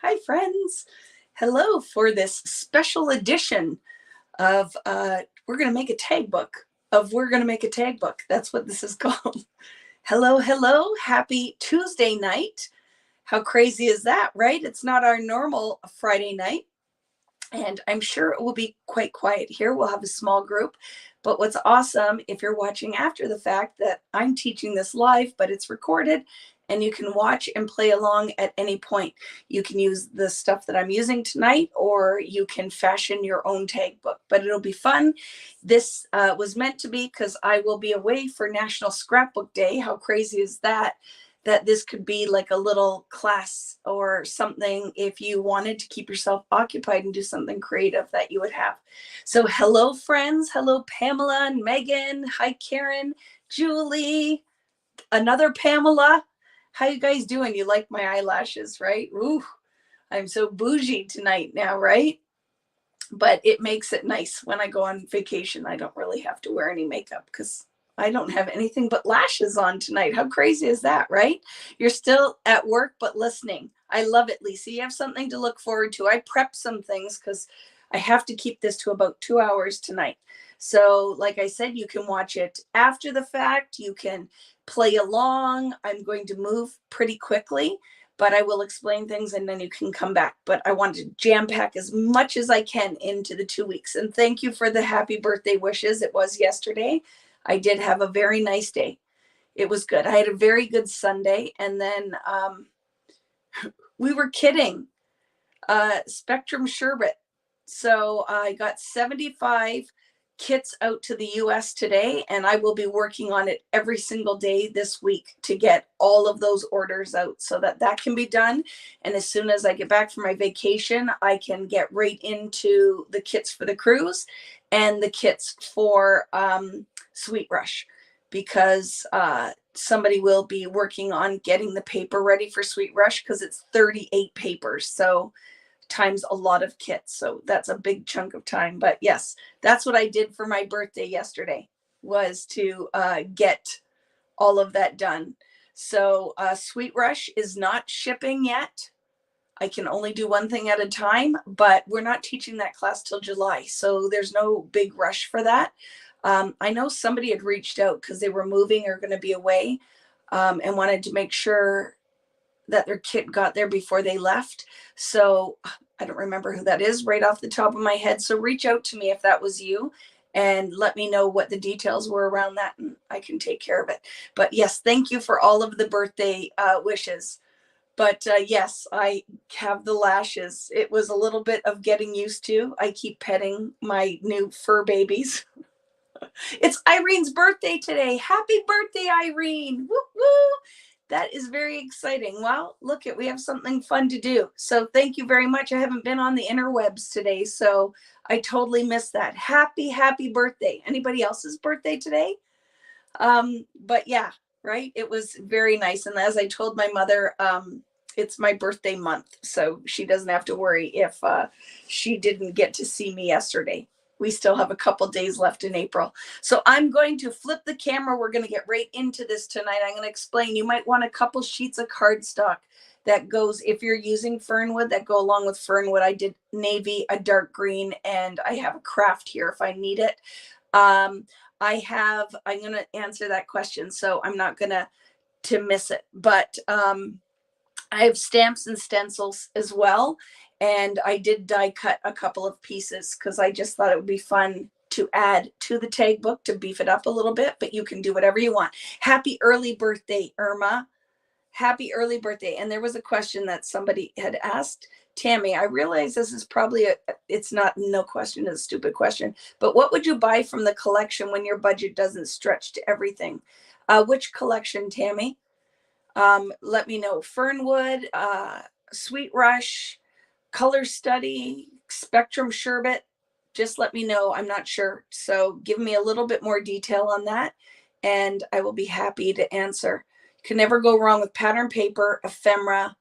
Hi, friends. Hello for this special edition of We're going to make a tag book of We're going to make a tag book. That's what this is called. Hello, hello. Happy Tuesday night. How crazy is that, right? It's not our normal Friday night. And I'm sure it will be quite quiet here. We'll have a small group. But what's awesome, if you're watching after the fact, that I'm teaching this live, but it's recorded and you can watch and play along at any point. You can use the stuff that I'm using tonight, or you can fashion your own tag book, but it'll be fun. This was meant to be because I will be away for National Scrapbook Day. How crazy is that? That this could be like a little class or something if you wanted to keep yourself occupied and do something creative that you would have. So hello, friends. Hello, Pamela and Megan. Hi, Karen, Julie, another Pamela. How you guys doing? You like my eyelashes, right? Ooh, I'm so bougie tonight now, right? But it makes it nice when I go on vacation. I don't really have to wear any makeup because I don't have anything but lashes on tonight. How crazy is that, right? You're still at work, but listening. I love it, Lisa. You have something to look forward to. I prepped some things because I have to keep this to about 2 hours tonight. So, like I said, you can watch it after the fact. You can play along. I'm going to move pretty quickly, but I will explain things and then you can come back. But I want to jam pack as much as I can into the 2 weeks. And thank you for the happy birthday wishes. It was yesterday. I did have a very nice day. It was good. I had a very good Sunday. And then we were kidding. Spectrum Sherbet. So I got 75 kits out to the US today, and I will be working on it every single day this week to get all of those orders out so that that can be done. And as soon as I get back from my vacation, I can get right into the kits for the cruise and the kits for Sweet Rush, because somebody will be working on getting the paper ready for Sweet Rush because it's 38 papers. So times a lot of kits. So that's a big chunk of time. But yes, that's what I did for my birthday yesterday, was to get all of that done. So Sweet Rush is not shipping yet. I can only do one thing at a time, but we're not teaching that class till July. So there's no big rush for that. I know somebody had reached out because they were moving or going to be away, and wanted to make sure that their kit got there before they left. So I don't remember who that is right off the top of my head. So reach out to me if that was you and let me know what the details were around that, and I can take care of it. But yes, thank you for all of the birthday wishes. But yes, I have the lashes. It was a little bit of getting used to. I keep petting my new fur babies. It's Irene's birthday today. Happy birthday, Irene. Woo woo. That is very exciting. Well, look we have something fun to do. So thank you very much. I haven't been on the interwebs today, so I totally missed that. Happy birthday. Anybody else's birthday today? But yeah, right. It was very nice. And as I told my mother, it's my birthday month, so she doesn't have to worry if she didn't get to see me yesterday. We still have a couple days left in April. So I'm going to flip the camera. We're going to get right into this tonight. I'm going to explain. You might want a couple sheets of cardstock that goes, if you're using Fernwood, that go along with Fernwood. I did navy, a dark green, and I have a craft here if I need it. I'm going to answer that question, so I'm not going to miss it. But I have stamps and stencils as well. And I did die cut a couple of pieces because I just thought it would be fun to add to the tag book to beef it up a little bit, but you can do whatever you want. Happy early birthday, Irma. Happy early birthday. And there was a question that somebody had asked Tammy. I realize this is probably it's not, no question is a stupid question, but what would you buy from the collection when your budget doesn't stretch to everything? Which collection, Tammy? Let me know. Fernwood, Sweet Rush, Color Study, Spectrum Sherbet. Just let me know. I'm not sure. So give me a little bit more detail on that, and I will be happy to answer. You can never go wrong with pattern paper, ephemera,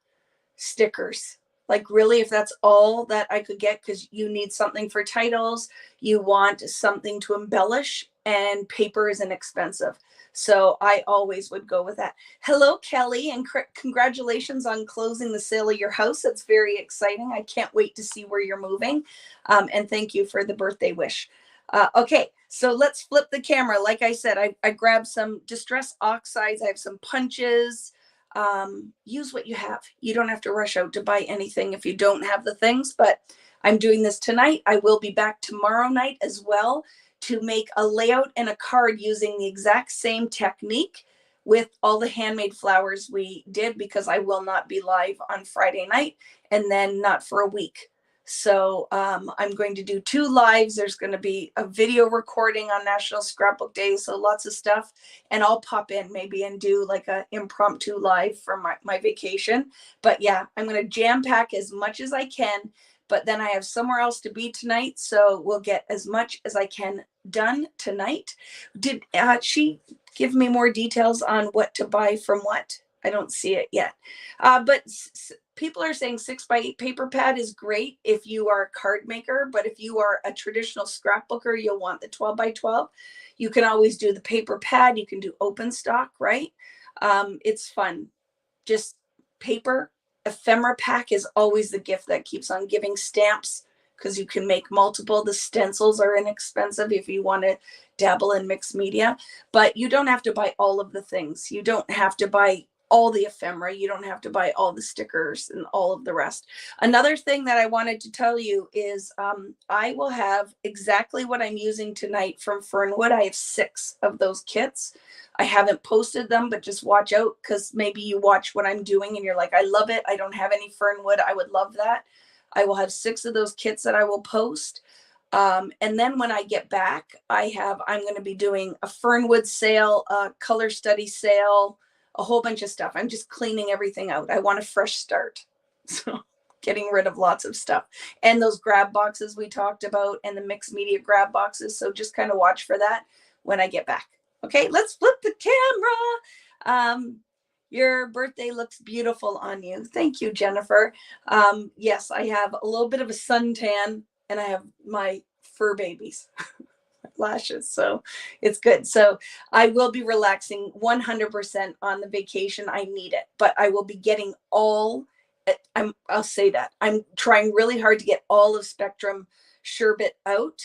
stickers. Like really, if that's all that I could get, because you need something for titles, you want something to embellish, and paper is inexpensive. So I always would go with that. Hello, Kelly, and congratulations on closing the sale of your house. That's very exciting. I can't wait to see where you're moving. And thank you for the birthday wish. Okay, so let's flip the camera. Like I said, I grabbed some Distress Oxides. I have some punches. Use what you have. You don't have to rush out to buy anything if you don't have the things, but I'm doing this tonight. I will be back tomorrow night as well to make a layout and a card using the exact same technique with all the handmade flowers we did, because I will not be live on Friday night and then not for a week. So I'm going to do 2 lives. There's going to be a video recording on National Scrapbook Day, so lots of stuff. And I'll pop in maybe and do like an impromptu live for my vacation. But yeah, I'm going to jam pack as much as I can. But then I have somewhere else to be tonight, so we'll get as much as I can done tonight. Did she give me more details on what to buy from what? I don't see it yet. But people are saying 6x8 paper pad is great if you are a card maker, but if you are a traditional scrapbooker, you'll want the 12x12. You can always do the paper pad. You can do open stock, right? It's fun. Just paper. Ephemera pack is always the gift that keeps on giving. Stamps, because you can make multiple. The stencils are inexpensive if you want to dabble in mixed media, but you don't have to buy all of the things. You don't have to buy all the ephemera. You don't have to buy all the stickers and all of the rest. Another thing that I wanted to tell you is I will have exactly what I'm using tonight from Fernwood. I have 6 of those kits. I haven't posted them, but just watch out, because maybe you watch what I'm doing and you're like, I love it. I don't have any Fernwood. I would love that. I will have 6 of those kits that I will post. And then when I get back, I'm going to be doing a Fernwood sale, a color study sale, a whole bunch of stuff. I'm just cleaning everything out. I want a fresh start. So getting rid of lots of stuff. And those grab boxes we talked about, and the mixed media grab boxes. So just kind of watch for that when I get back. Okay, let's flip the camera. Your birthday looks beautiful on you. Thank you, Jennifer. Yes, I have a little bit of a suntan, and I have my fur babies. Lashes, so it's good. So I will be relaxing 100% on the vacation. I need it, but I will be getting I'll say that I'm trying really hard to get all of Spectrum Sherbet out.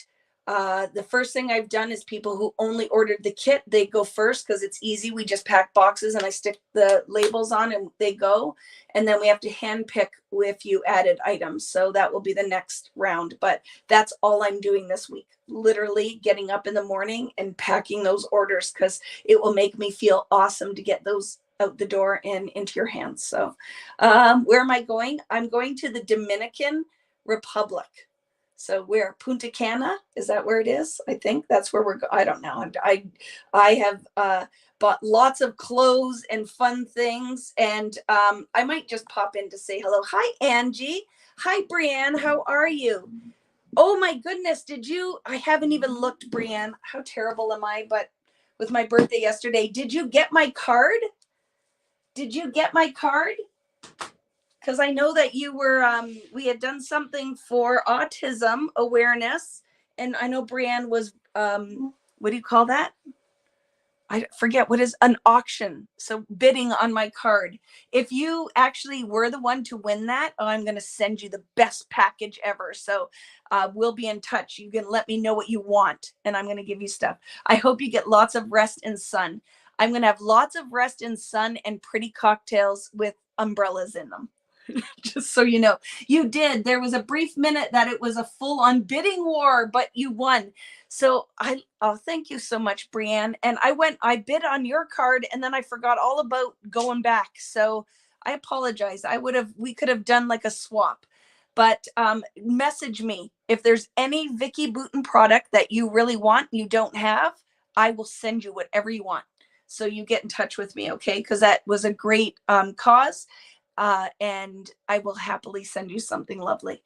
The first thing I've done is people who only ordered the kit, they go first because it's easy. We just pack boxes and I stick the labels on and they go. And then we have to hand pick with you added items. So that will be the next round. But that's all I'm doing this week. Literally getting up in the morning and packing those orders, because it will make me feel awesome to get those out the door and into your hands. So where am I going? I'm going to the Dominican Republic. So where? Punta Cana? Is that where it is? I think that's where we're going. I don't know. I have bought lots of clothes and fun things. And I might just pop in to say hello. Hi, Angie. Hi, Brianne. How are you? Oh my goodness. I haven't even looked, Brianne. How terrible am I? But with my birthday yesterday, did you get my card? Did you get my card? Because I know that you were, we had done something for autism awareness. And I know Brianne was, what do you call that? I forget, what is an auction? So bidding on my card. If you actually were the one to win that, I'm going to send you the best package ever. So we'll be in touch. You can let me know what you want, and I'm going to give you stuff. I hope you get lots of rest and sun. I'm going to have lots of rest and sun and pretty cocktails with umbrellas in them. Just so you know, you did. There was a brief minute that it was a full-on bidding war, but you won. So thank you so much, Brianne. And I bid on your card, and then I forgot all about going back. So I apologize. We could have done like a swap, but message me if there's any Vicki Boutin product that you really want, you don't have. I will send you whatever you want. So you get in touch with me, okay? Because that was a great cause. And I will happily send you something lovely.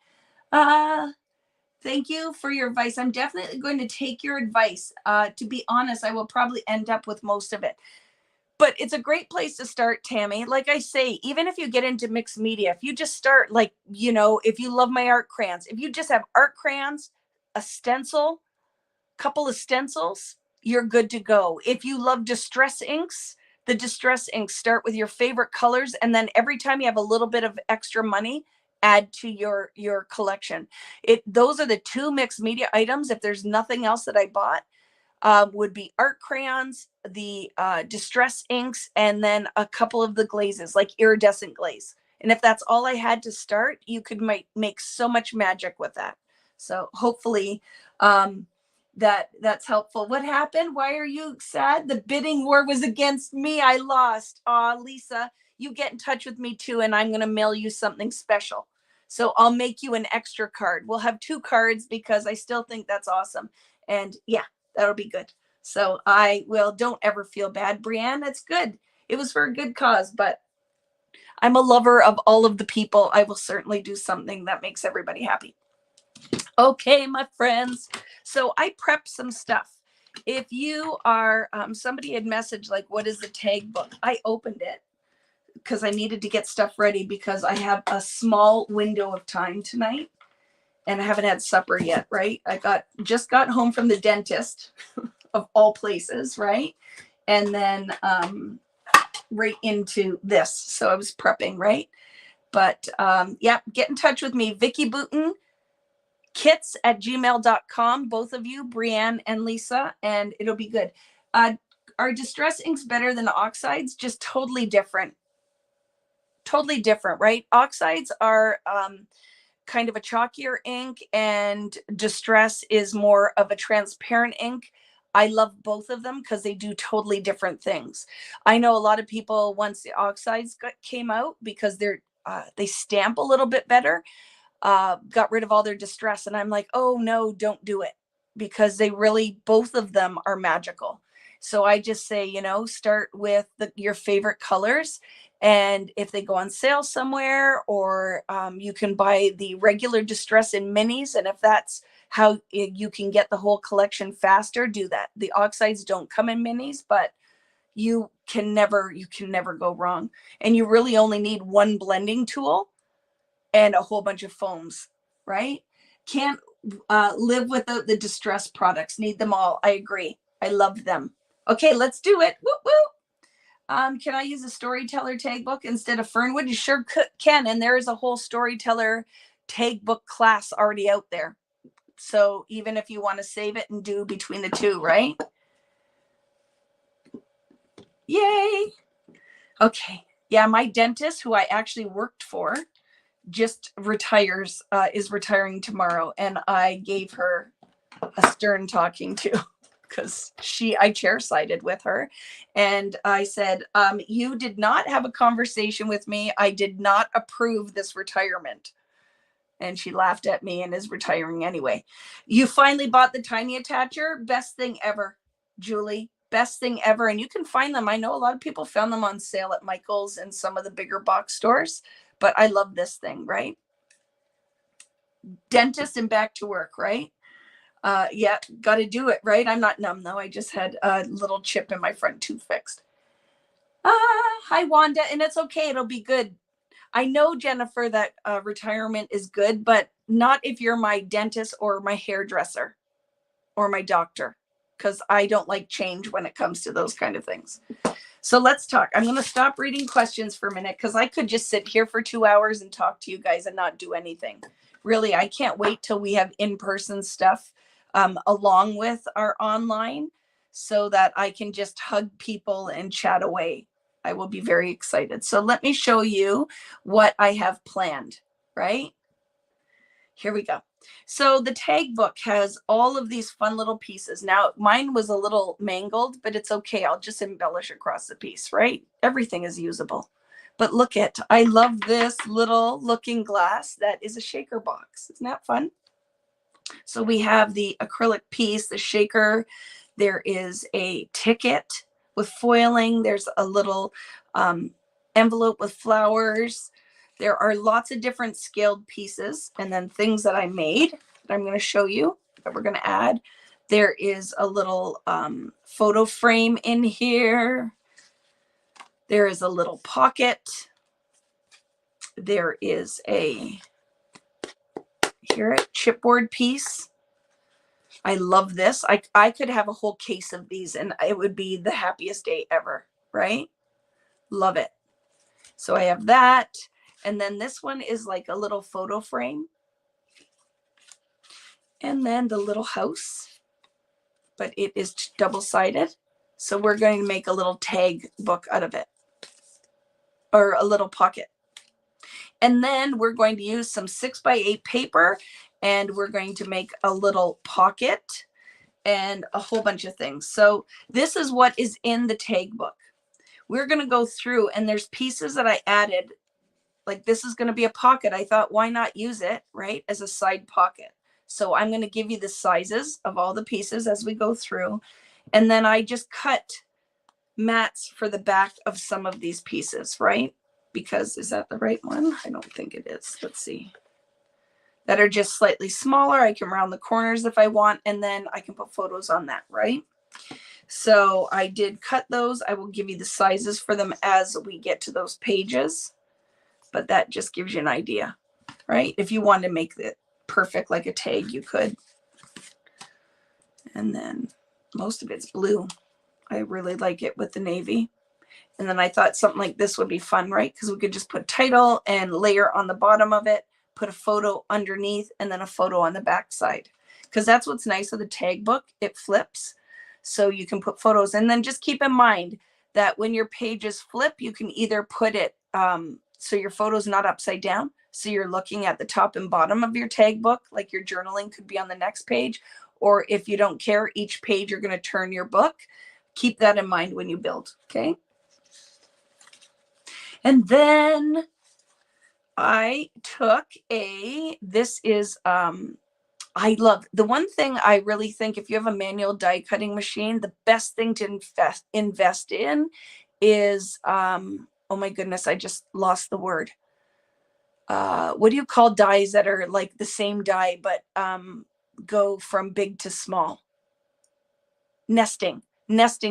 Thank you for your advice. I'm definitely going to take your advice. To be honest, I will probably end up with most of it. But it's a great place to start, Tammy. Like I say, even if you get into mixed media, if you just start, like, if you love my art crayons, if you just have art crayons, a stencil, couple of stencils, you're good to go. If you love distress inks, the distress inks, start with your favorite colors, and then every time you have a little bit of extra money, add to your collection. Those are the two mixed media items. If there's nothing else that I bought, would be art crayons, the distress inks, and then a couple of the glazes, like iridescent glaze. And if that's all I had to start, you could make so much magic with that. So hopefully that's helpful. What happened? Why are you sad? The bidding war was against me. I lost. Aw, Lisa, you get in touch with me too, and I'm going to mail you something special. So I'll make you an extra card. We'll have 2 cards because I still think that's awesome. And yeah, that'll be good. So don't ever feel bad, Brianne. That's good. It was for a good cause, but I'm a lover of all of the people. I will certainly do something that makes everybody happy. Okay, my friends. So I prepped some stuff. If you are, somebody had messaged like, what is the tag book? I opened it because I needed to get stuff ready because I have a small window of time tonight and I haven't had supper yet, right? I just got home from the dentist of all places, right? And then right into this. So I was prepping, right? But yeah, get in touch with me, Vicki Booten, kits@gmail.com, both of you, Brianne and Lisa, and it'll be good. Are distress inks better than oxides? Just totally different. Totally different, right? Oxides are kind of a chalkier ink, and distress is more of a transparent ink. I love both of them because they do totally different things. I know a lot of people, once the oxides came out, because they stamp a little bit better, got rid of all their distress. And I'm like, oh no, don't do it, because both of them are magical. So I just say, start with your favorite colors. And if they go on sale somewhere, or you can buy the regular distress in minis. And if that's how you can get the whole collection faster, do that. The oxides don't come in minis, but you can never go wrong. And you really only need one blending tool and a whole bunch of foams, right? Can't live without the distress products. Need them all. I agree. I love them. Okay, let's do it. Woo woo. Can I use a storyteller tag book instead of Fernwood? You sure can. And there is a whole storyteller tag book class already out there. So even if you want to save it and do between the two, right? Yay. Okay. Yeah, my dentist, who I actually worked for, just is retiring tomorrow. And I gave her a stern talking to, because I chair-sided with her. And I said, you did not have a conversation with me. I did not approve this retirement. And she laughed at me and is retiring anyway. You finally bought the tiny attacher. Best thing ever, Julie. Best thing ever. And you can find them. I know a lot of people found them on sale at Michael's and some of the bigger box stores, but I love this thing, right? Dentist and back to work, right? Yeah, got to do it, right? I'm not numb though. I just had a little chip in my front tooth fixed. Hi, Wanda. And it's okay. It'll be good. I know, Jennifer, that retirement is good, but not if you're my dentist or my hairdresser or my doctor, because I don't like change when it comes to those kind of things. So let's talk. I'm going to stop reading questions for a minute, because I could just sit here for 2 hours and talk to you guys and not do anything. Really, I can't wait till we have in-person stuff along with our online, so that I can just hug people and chat away. I will be very excited. So let me show you what I have planned, right? Here we go. So the tag book has all of these fun little pieces. Now, mine was a little mangled, but it's okay. I'll just embellish across the piece, right? Everything is usable. But I love this little looking glass that is a shaker box. Isn't that fun? So we have the acrylic piece, the shaker. There is a ticket with foiling. There's a little envelope with flowers. There are lots of different scaled pieces, and then things that I made that I'm going to show you that we're going to add. There is a little photo frame in here. There is a little pocket. There is a chipboard piece. I love this. I could have a whole case of these and it would be the happiest day ever, right? Love it. So I have that. And then this one is like a little photo frame. And then the little house, but it is double-sided. So we're going to make a little tag book out of it, or a little pocket. And then we're going to use some 6x8 paper, and we're going to make a little pocket and a whole bunch of things. So this is what is in the tag book. We're going to go through, and there's pieces that I added. Like this is going to be a pocket. I thought, why not use it, right, as a side pocket? So I'm going to give you the sizes of all the pieces as we go through. And then I just cut mats for the back of some of these pieces, right? Because is that the right one? I don't think it is. Let's see. That are just slightly smaller. I can round the corners if I want, and then I can put photos on that, right? So I did cut those. I will give you the sizes for them as we get to those pages, but that just gives you an idea, right? If you wanted to make it perfect like a tag, you could. And then most of it's blue. I really like it with the navy. And then I thought something like this would be fun, right? Because we could just put title and layer on the bottom of it, put a photo underneath, and then a photo on the back side. Because that's what's nice of the tag book. It flips. So you can put photos. And then just keep in mind that when your pages flip, you can either put it so your photo's not upside down. So you're looking at the top and bottom of your tag book, like your journaling could be on the next page. Or if you don't care, each page you're going to turn your book. Keep that in mind when you build, okay? And then I took this is, I love, the one thing I really think if you have a manual die cutting machine, the best thing to invest in is, oh my goodness, I just lost the word. What do you call dies that are like the same die, but go from big to small? Nesting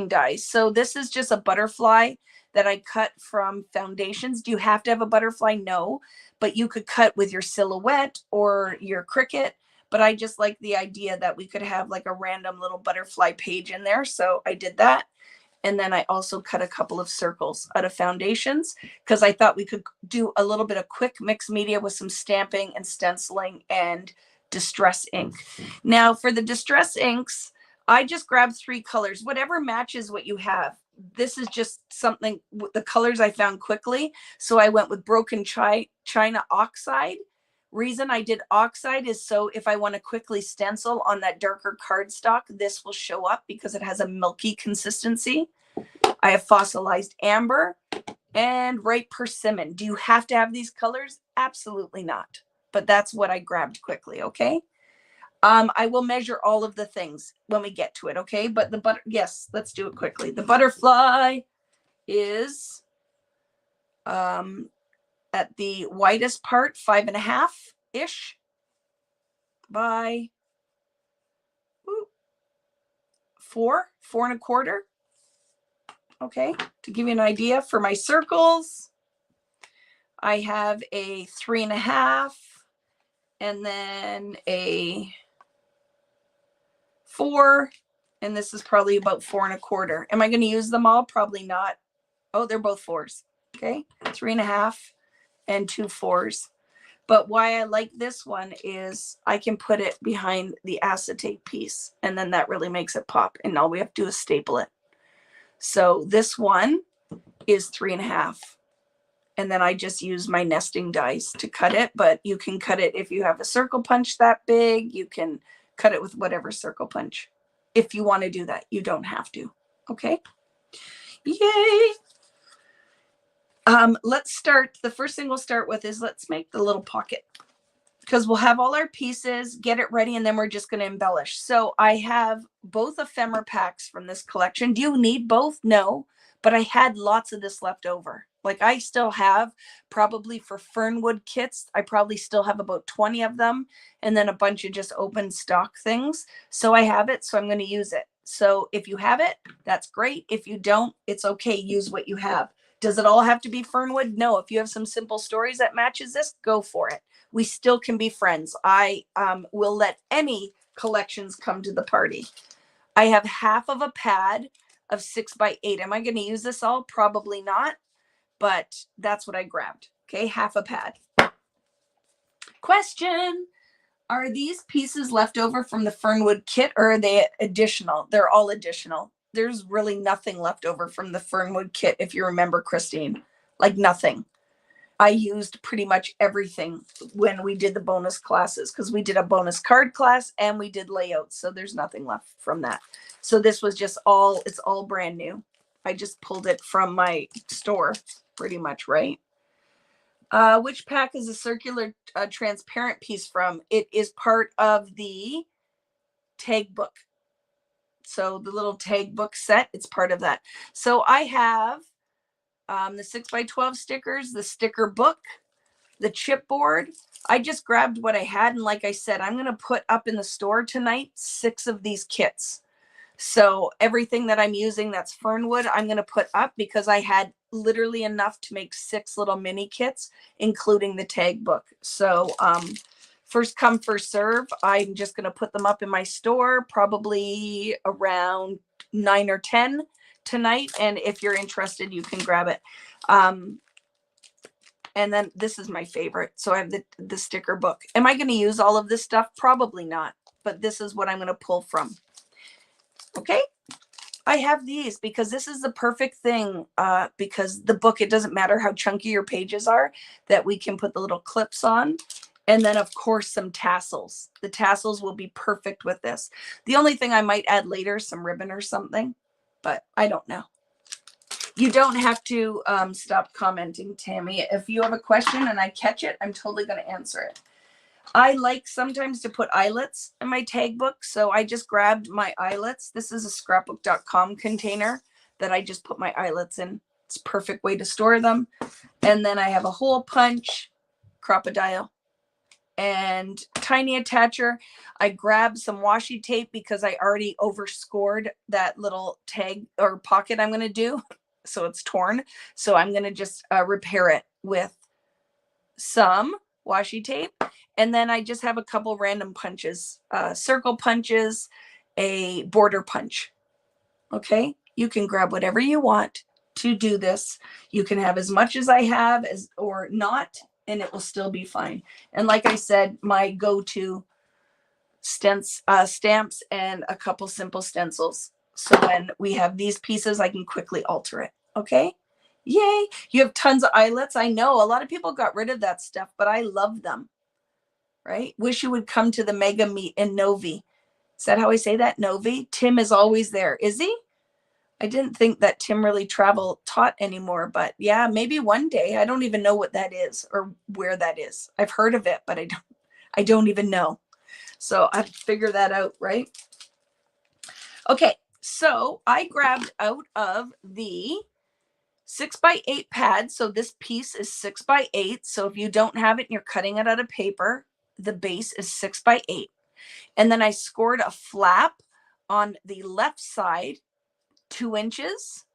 dies. So this is just a butterfly that I cut from foundations. Do you have to have a butterfly? No, but you could cut with your silhouette or your Cricut. But I just like the idea that we could have like a random little butterfly page in there. So I did that. And then I also cut a couple of circles out of foundations because I thought we could do a little bit of quick mixed media with some stamping and stenciling and distress ink. Now for the distress inks, I just grabbed 3 colors, whatever matches what you have. This is just something, the colors I found quickly. So I went with Broken China Oxide. Reason I did Oxide is so if I want to quickly stencil on that darker cardstock, this will show up because it has a milky consistency. I have Fossilized Amber and Ripe Persimmon. Do you have to have these colors? Absolutely not. But that's what I grabbed quickly, okay? I will measure all of the things when we get to it, okay? But yes, let's do it quickly. The butterfly is at the widest part, 5.5-ish by 4.25. Okay, to give you an idea for my circles, I have a 3.5 and then a 4, and this is probably about 4.25. Am I going to use them all? Probably not. Oh, they're both 4s. Okay, 3.5 and 2 4s. But why I like this one is I can put it behind the acetate piece, and then that really makes it pop. And all we have to do is staple it. So this one is 3.5. And then I just use my nesting dies to cut it. But you can cut it if you have a circle punch that big. You can cut it with whatever circle punch. If you want to do that, you don't have to. Okay. Yay. Let's start. The first thing we'll start with is let's make the little pocket, because we'll have all our pieces, get it ready, and then we're just going to embellish. So I have both ephemera packs from this collection. Do you need both? No, but I had lots of this left over. Like I still have probably for Fernwood kits, I probably still have about 20 of them, and then a bunch of just open stock things. So I have it, so I'm going to use it. So if you have it, that's great. If you don't, it's okay. Use what you have. Does it all have to be Fernwood? No. If you have some simple stories that matches this, go for it. We still can be friends. I will let any collections come to the party. I have half of a pad of 6x8. Am I going to use this all? Probably not, but that's what I grabbed. Okay, half a pad. Question: are these pieces left over from the Fernwood kit, or are they additional? They're all additional. There's really nothing left over from the Fernwood kit, if you remember, Christine. Like nothing. I used pretty much everything when we did the bonus classes, because we did a bonus card class and we did layouts. So there's nothing left from that. So this was just it's all brand new. I just pulled it from my store pretty much, right? Which pack is a circular transparent piece from? It is part of the tag book. So the little tag book set, it's part of that. So I have the 6x12 stickers, the sticker book, the chipboard. I just grabbed what I had. And like I said, I'm going to put up in the store tonight 6 of these kits. So everything that I'm using that's Fernwood, I'm going to put up because I had literally enough to make 6 little mini kits, including the tag book. So first come, first serve. I'm just going to put them up in my store, probably around 9 or 10 tonight. And if you're interested, you can grab it. And then this is my favorite. So I have the sticker book. Am I going to use all of this stuff? Probably not. But this is what I'm going to pull from. Okay. I have these because this is the perfect thing, because the book, it doesn't matter how chunky your pages are, that we can put the little clips on. And then, of course, some tassels. The tassels will be perfect with this. The only thing I might add later, some ribbon or something, but I don't know. You don't have to stop commenting, Tammy. If you have a question and I catch it, I'm totally going to answer it. I like sometimes to put eyelets in my tag book. So I just grabbed my eyelets. This is a scrapbook.com container that I just put my eyelets in. It's a perfect way to store them. And then I have a hole punch, crocodile, and tiny attacher. I grabbed some washi tape because I already overscored that little tag or pocket I'm going to do. So it's torn. So I'm going to just repair it with some washi tape. And then I just have a couple random punches, circle punches, a border punch. Okay. You can grab whatever you want to do this. You can have as much as I have or not, and it will still be fine. And like I said, my go-to stamps and a couple simple stencils. So when we have these pieces, I can quickly alter it. Okay. Yay. You have tons of eyelets. I know a lot of people got rid of that stuff, but I love them. Right. Wish you would come to the mega meet in Novi. Is that how I say that? Novi? Tim is always there. Is he? I didn't think that Tim really taught anymore, but yeah, maybe one day. I don't even know what that is or where that is. I've heard of it, but I don't even know. So I have to figure that out, right? Okay, so I grabbed out of the 6x8 pad. So this piece is 6x8. So if you don't have it and you're cutting it out of paper, the base is 6x8. And then I scored a flap on the left side, 2 inches,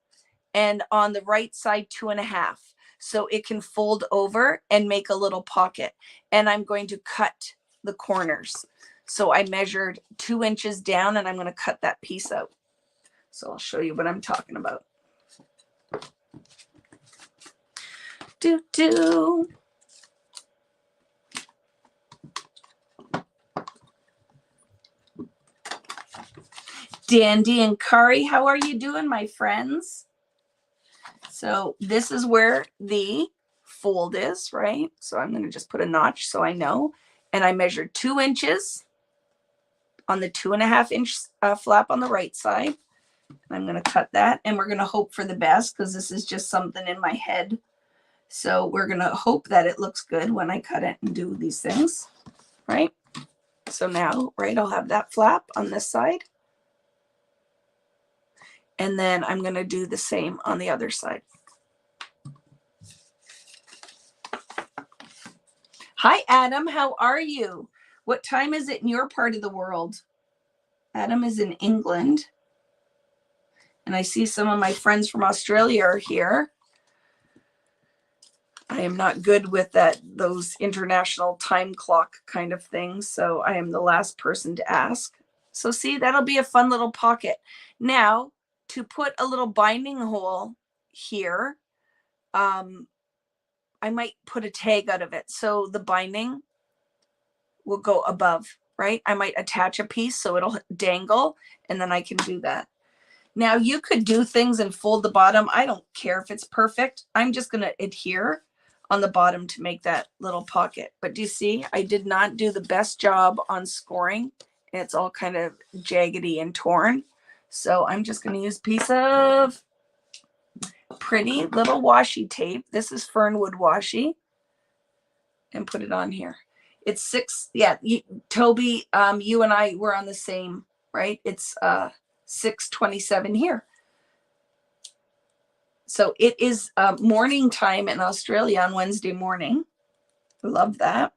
and on the right side, 2.5. So it can fold over and make a little pocket. And I'm going to cut the corners. So I measured 2 inches down and I'm going to cut that piece out. So I'll show you what I'm talking about. Dandy and Kari, how are you doing, my friends? So this is where the fold is, right? So I'm going to just put a notch so I know. And I measured 2 inches on the 2.5 inch flap on the right side. I'm going to cut that, and we're going to hope for the best because this is just something in my head. So we're going to hope that it looks good when I cut it and do these things, right? So now, right, I'll have that flap on this side. And then I'm going to do the same on the other side. Hi, Adam. How are you? What time is it in your part of the world? Adam is in England. And I see some of my friends from Australia are here. I am not good with those international time clock kind of things, so I am the last person to ask. So see, that'll be a fun little pocket. Now, to put a little binding hole here, I might put a tag out of it. So the binding will go above, right? I might attach a piece so it'll dangle, and then I can do that. Now you could do things and fold the bottom. I don't care if it's perfect. I'm just going to adhere on the bottom to make that little pocket. But do you see, I did not do the best job on scoring. It's all kind of jaggedy and torn. So I'm just going to use a piece of pretty little washi tape. This is Fernwood washi, and put it on here. It's 6. Yeah, Toby, you and I were on the same, right? It's 6:27 here. So it is morning time in Australia on Wednesday morning. Love that.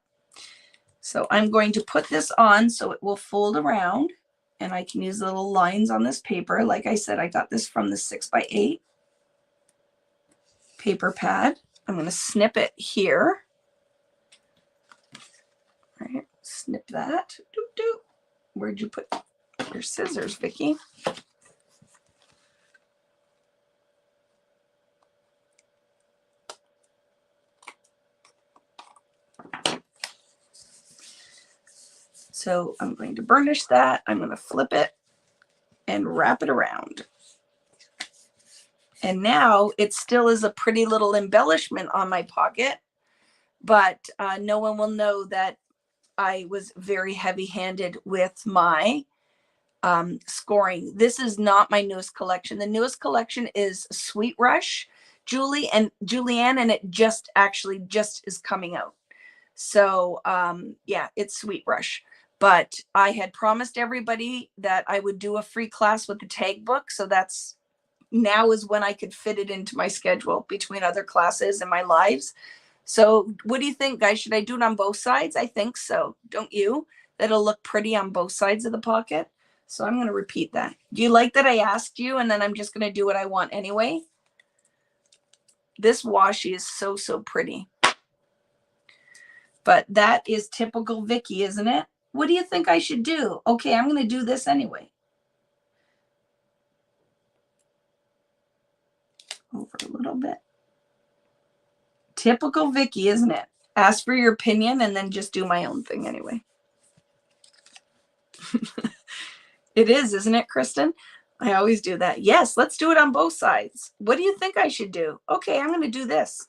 So I'm going to put this on so it will fold around, and I can use little lines on this paper. Like I said, I got this from the 6x8 paper pad. I'm going to snip it here. All right, snip that. Where'd you put your scissors, Vicki? So I'm going to burnish that. I'm going to flip it and wrap it around. And now it still is a pretty little embellishment on my pocket, but no one will know that I was very heavy-handed with my scoring. This is not my newest collection. The newest collection is Sweet Rush, Julianne, and it just is coming out. So yeah, it's Sweet Rush. But I had promised everybody that I would do a free class with the tag book. So that's now is when I could fit it into my schedule between other classes and my lives. So what do you think, guys? Should I do it on both sides? I think so. Don't you? That'll look pretty on both sides of the pocket. So I'm going to repeat that. Do you like that I asked you and then I'm just going to do what I want anyway? This washi is so, so pretty. But that is typical Vicki, isn't it? What do you think I should do? Okay, I'm going to do this anyway. Over a little bit. Typical Vicki, isn't it? Ask for your opinion and then just do my own thing anyway. It is, isn't it, Kristen? I always do that. Yes, let's do it on both sides. What do you think I should do? Okay, I'm going to do this.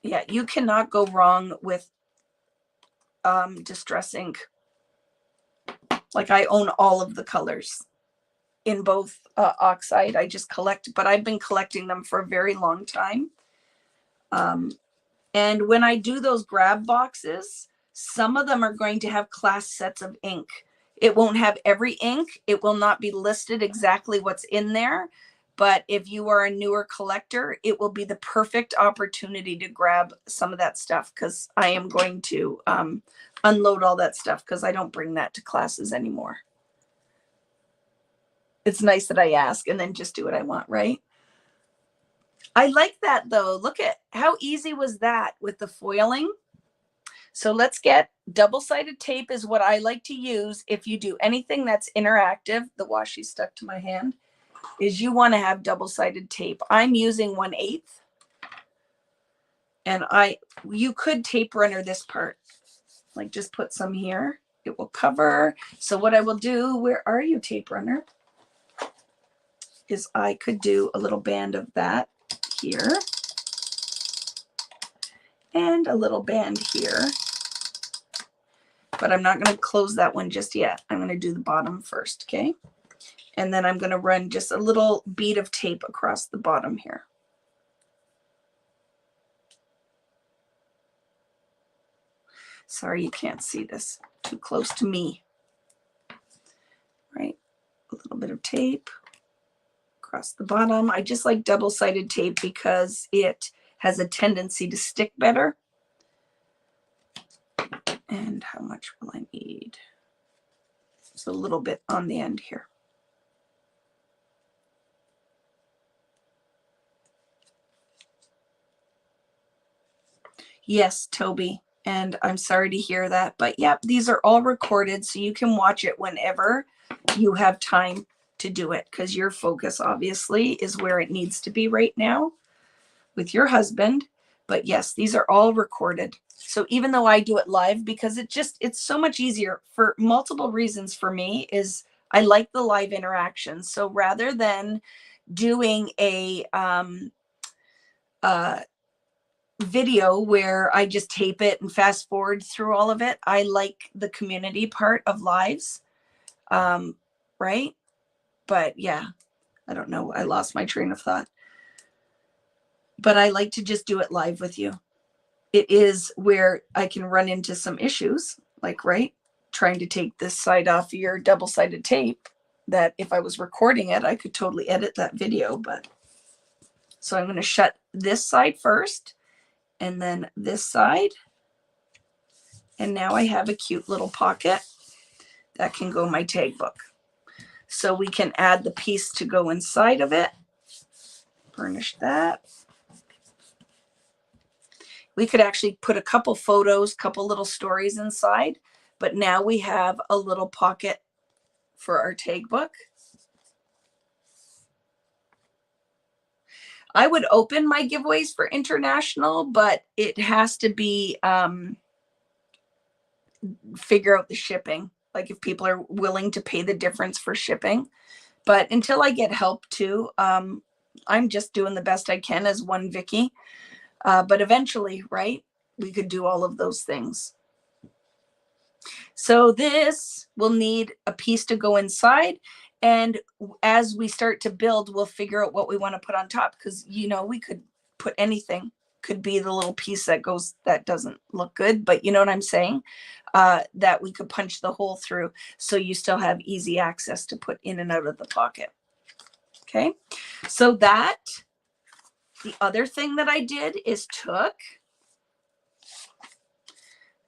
Yeah, you cannot go wrong with distress ink. Like I own all of the colors in both Oxide. I just collect, but I've been collecting them for a very long time. And when I do those grab boxes, some of them are going to have class sets of ink. It won't have every ink. It will not be listed exactly what's in there. But if you are a newer collector, it will be the perfect opportunity to grab some of that stuff, because I am going to unload all that stuff because I don't bring that to classes anymore. It's nice that I ask and then just do what I want, right? I like that though. Look at how easy was that with the foiling. So let's get double-sided tape is what I like to use. If you do anything that's interactive, the washi stuck to my hand, is you want to have double-sided tape. I'm using 1/8. And you could tape runner this part. Like just put some here. It will cover. So what I will do, where are you, tape runner? Is I could do a little band of that here. And a little band here. But I'm not going to close that one just yet. I'm going to do the bottom first, okay? And then I'm going to run just a little bead of tape across the bottom here. Sorry, you can't see this. Too close to me. Right? A little bit of tape across the bottom. I just like double-sided tape because it has a tendency to stick better. And how much will I need? Just a little bit on the end here. Yes, Toby. And I'm sorry to hear that. But yep, these are all recorded so you can watch it whenever you have time to do it, because your focus obviously is where it needs to be right now with your husband. But yes, these are all recorded. So even though I do it live, because it's so much easier for multiple reasons for me, is I like the live interaction. So rather than doing a video where I just tape it and fast forward through all of it, I like the community part of lives. Right? But yeah, I don't know. I lost my train of thought. But I like to just do it live with you. It is where I can run into some issues, like, right, trying to take this side off your double-sided tape, that if I was recording it, I could totally edit that video. But so I'm going to shut this side first and then this side. And now I have a cute little pocket that can go in my tag book. So we can add the piece to go inside of it. Burnish that. We could actually put a couple photos, couple little stories inside, but now we have a little pocket for our tag book. I would open my giveaways for international, but it has to be, figure out the shipping. Like if people are willing to pay the difference for shipping. But until I get help too, I'm just doing the best I can as one Vicki. But eventually, right, we could do all of those things. So this will need a piece to go inside. And as we start to build, we'll figure out what we want to put on top, because, you know, we could put anything. Could be the little piece that goes, that doesn't look good, but you know what I'm saying? That we could punch the hole through so you still have easy access to put in and out of the pocket. Okay, so that, the other thing that I did is took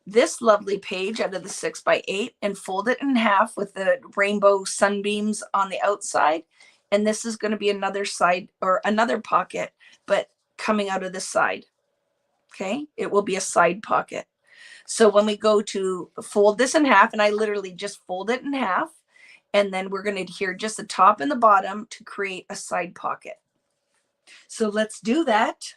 this lovely page out of the 6x8 and fold it in half with the rainbow sunbeams on the outside. And this is going to be another side, or another pocket, but coming out of the side. Okay, it will be a side pocket. So when we go to fold this in half, and I literally just fold it in half, and then we're going to adhere just the top and the bottom to create a side pocket. So let's do that.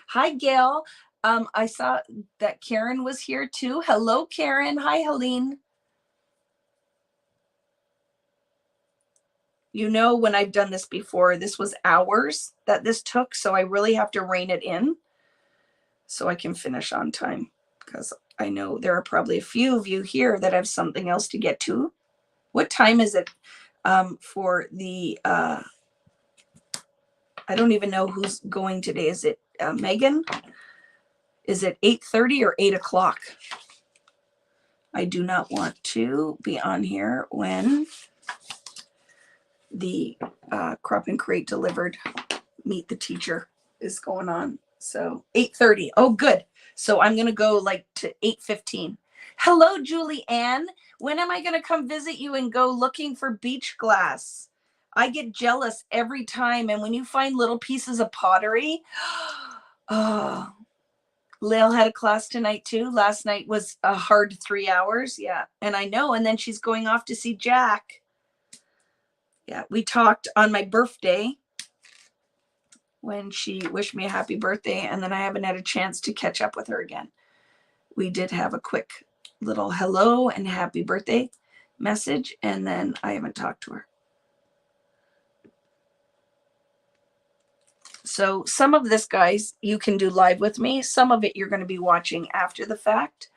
Hi, Gail. I saw that Karen was here too. Hello, Karen. Hi, Helene. You know, when I've done this before, this was hours that this took. So I really have to rein it in so I can finish on time, because I know there are probably a few of you here that have something else to get to. What time is it for the, I don't even know who's going today. Is it Megan? Is it 8:30 or 8 o'clock? I do not want to be on here when the crop and crate delivered meet the teacher is going on. So 8:30. Oh, good. So I'm going to go like to 8:15. Hello, Julie Ann. When am I going to come visit you and go looking for beach glass? I get jealous every time. And when you find little pieces of pottery, oh, Lil had a class tonight too. Last night was a hard 3 hours. Yeah. And I know. And then she's going off to see Jack. Yeah. We talked on my birthday when she wished me a happy birthday. And then I haven't had a chance to catch up with her again. We did have a quick little hello and happy birthday message. And then I haven't talked to her. So some of this, guys, you can do live with me. Some of it you're going to be watching after the fact.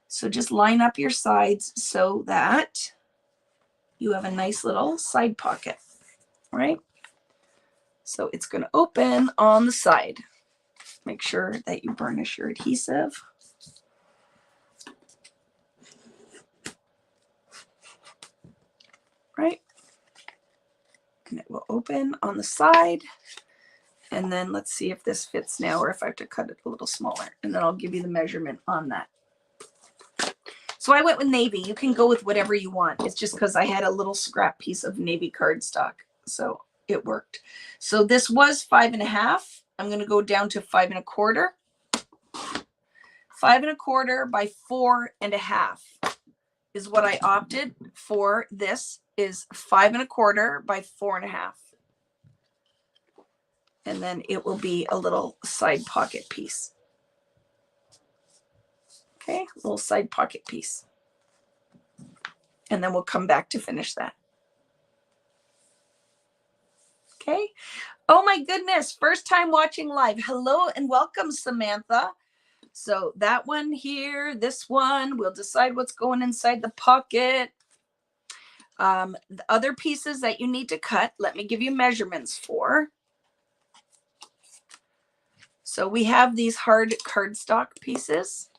So just line up your sides so that you have a nice little side pocket, right? So it's going to open on the side. Make sure that you burnish your adhesive. Right? And it will open on the side. And then let's see if this fits now, or if I have to cut it a little smaller. And then I'll give you the measurement on that. So I went with navy. You can go with whatever you want. It's just because I had a little scrap piece of navy cardstock. So it worked. So this was 5.5. I'm going to go down to 5 1/4. 5 1/4 by 4.5 is what I opted for. This is 5 1/4 by 4.5. And then it will be a little side pocket piece. Okay, little side pocket piece. And then we'll come back to finish that. Okay. Oh my goodness, first time watching live. Hello and welcome, Samantha. So that one here, this one, we'll decide what's going inside the pocket. The other pieces that you need to cut, let me give you measurements for. So we have these hard cardstock pieces,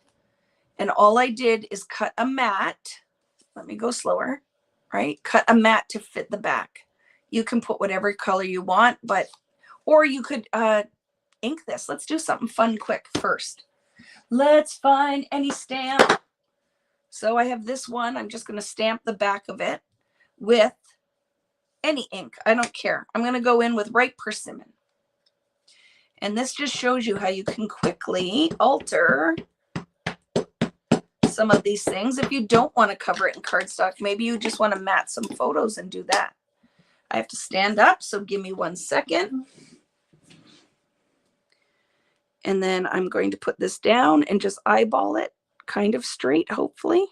and all I did is cut a mat. Let me go slower, right? Cut a mat to fit the back. You can put whatever color you want, but, or you could ink this. Let's do something fun quick first. Let's find any stamp. So I have this one. I'm just going to stamp the back of it with any ink. I don't care. I'm going to go in with Right Persimmon. And this just shows you how you can quickly alter some of these things. If you don't want to cover it in cardstock, maybe you just want to mat some photos and do that. I have to stand up, so give me 1 second. And then I'm going to put this down and just eyeball it kind of straight, hopefully.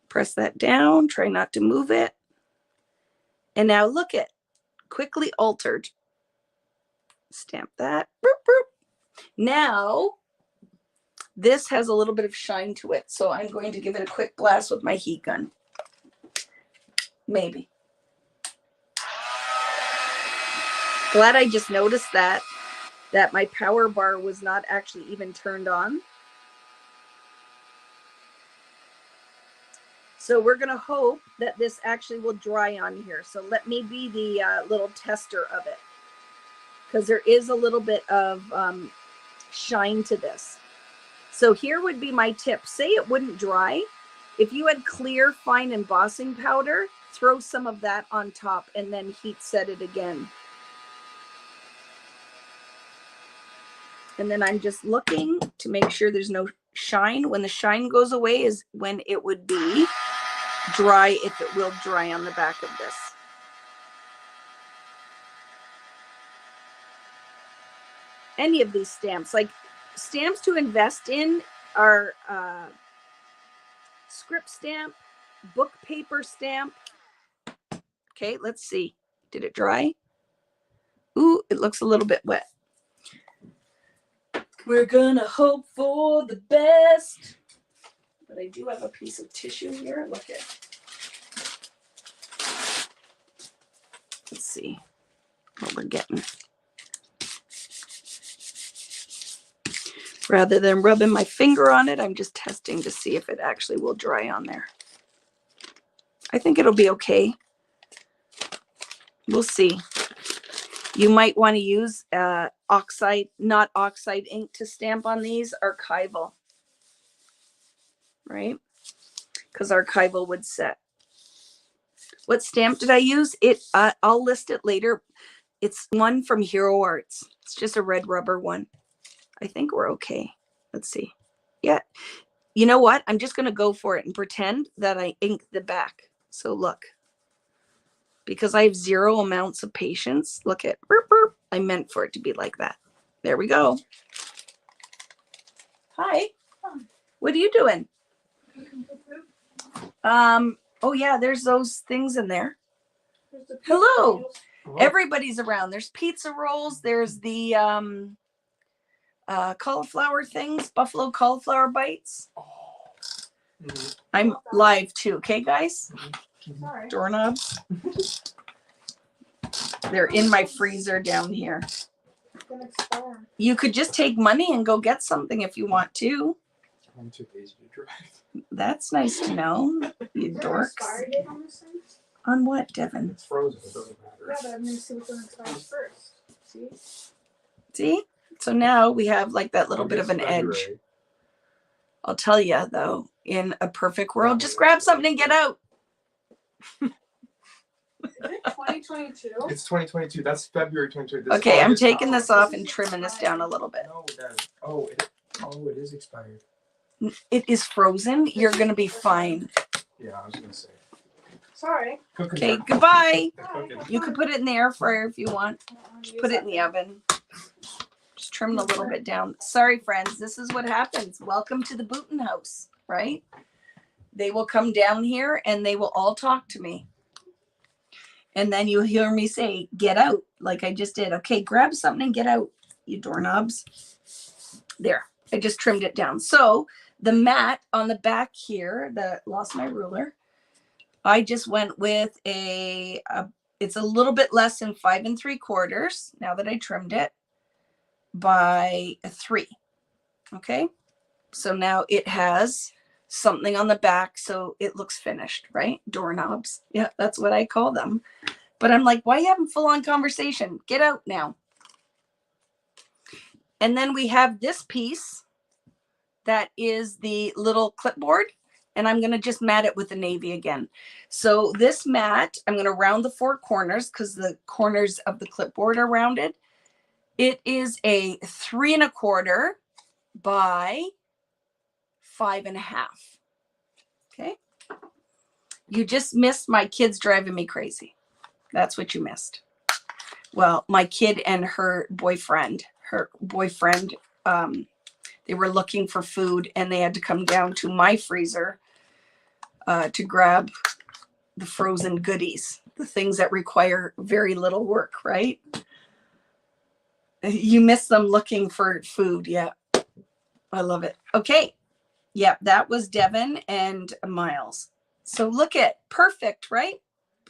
Press that down, try not to move it. And now look at, quickly altered. Stamp that. Boop, boop. Now, this has a little bit of shine to it, so I'm going to give it a quick blast with my heat gun. Maybe. Glad I just noticed that my power bar was not actually even turned on. So we're going to hope that this actually will dry on here. So let me be the little tester of it, because there is a little bit of shine to this. So here would be my tip. Say it wouldn't dry. If you had clear fine embossing powder, throw some of that on top and then heat set it again. And then I'm just looking to make sure there's no shine. When the shine goes away is when it would be dry, if it will dry on the back of this. Any of these stamps, like stamps to invest in, are script stamp, book paper stamp. Okay, let's see. Did it dry? Ooh, it looks a little bit wet. We're gonna hope for the best. But I do have a piece of tissue here. Look at. Let's see what we're getting. Rather than rubbing my finger on it, I'm just testing to see if it actually will dry on there. I think it'll be okay. We'll see. You might want to use oxide, not oxide ink to stamp on these, archival, right? Because archival would set. What stamp did I use? I'll list it later. It's one from Hero Arts. It's just a red rubber one. I think we're okay. Let's see. Yeah. You know what? I'm just going to go for it and pretend that I inked the back. So look. Because I have 0 amounts of patience. Look at, burp, burp. I meant for it to be like that. There we go. Hi. What are you doing? Oh yeah, there's those things in there. Hello. Everybody's around. There's pizza rolls. There's the cauliflower things, buffalo cauliflower bites. I'm live too. Okay, guys? Sorry. Doorknobs. They're in my freezer down here. You could just take money and go get something if you want to. I'm too lazy to drive. That's nice to know, you dorks. On this thing? On what, Devin? It's frozen. It doesn't matter. Yeah, but I'm going to see which one expires first. See? See? So now we have like that little bit of an edge. I'll tell you though, in a perfect world, just grab something and get out. Is it 2022? It's 2022. That's February 2022. This Okay, I'm August- taking this Oh, off this and is trimming this expired. down a little bit. No, Dad. Oh, it is expired. It is frozen. You're going to be fine. Yeah, I was gonna say. Sorry. Cooking Okay, time. goodbye. They're cooking. You can put it in the air fryer if you want. I don't wanna Just use put it that in the thing. oven. Just trim a little bit down. Sorry, friends. This is what happens. Welcome to the Booten house, right? They will come down here and they will all talk to me. And then you hear me say, get out, like I just did. Okay, grab something and get out, you doorknobs. There, I just trimmed it down. So the mat on the back here, lost my ruler. I just went with it's a little bit less than 5 3/4 now that I trimmed it by a 3. Okay. So now it has something on the back. So it looks finished, right? Doorknobs. Yeah, that's what I call them. But I'm like, why having full on conversation? Get out now. And then we have this piece that is the little clipboard. And I'm going to just mat it with the navy again. So this mat, I'm going to round the 4 corners because the corners of the clipboard are rounded. It is a 3 1/4 by 5 1/2. Okay. You just missed my kids driving me crazy. That's what you missed. Well, my kid and her boyfriend, they were looking for food and they had to come down to my freezer to grab the frozen goodies, the things that require very little work, right? You miss them looking for food. Yeah. I love it. Okay. Yeah, that was Devin and Miles. So look at perfect, right?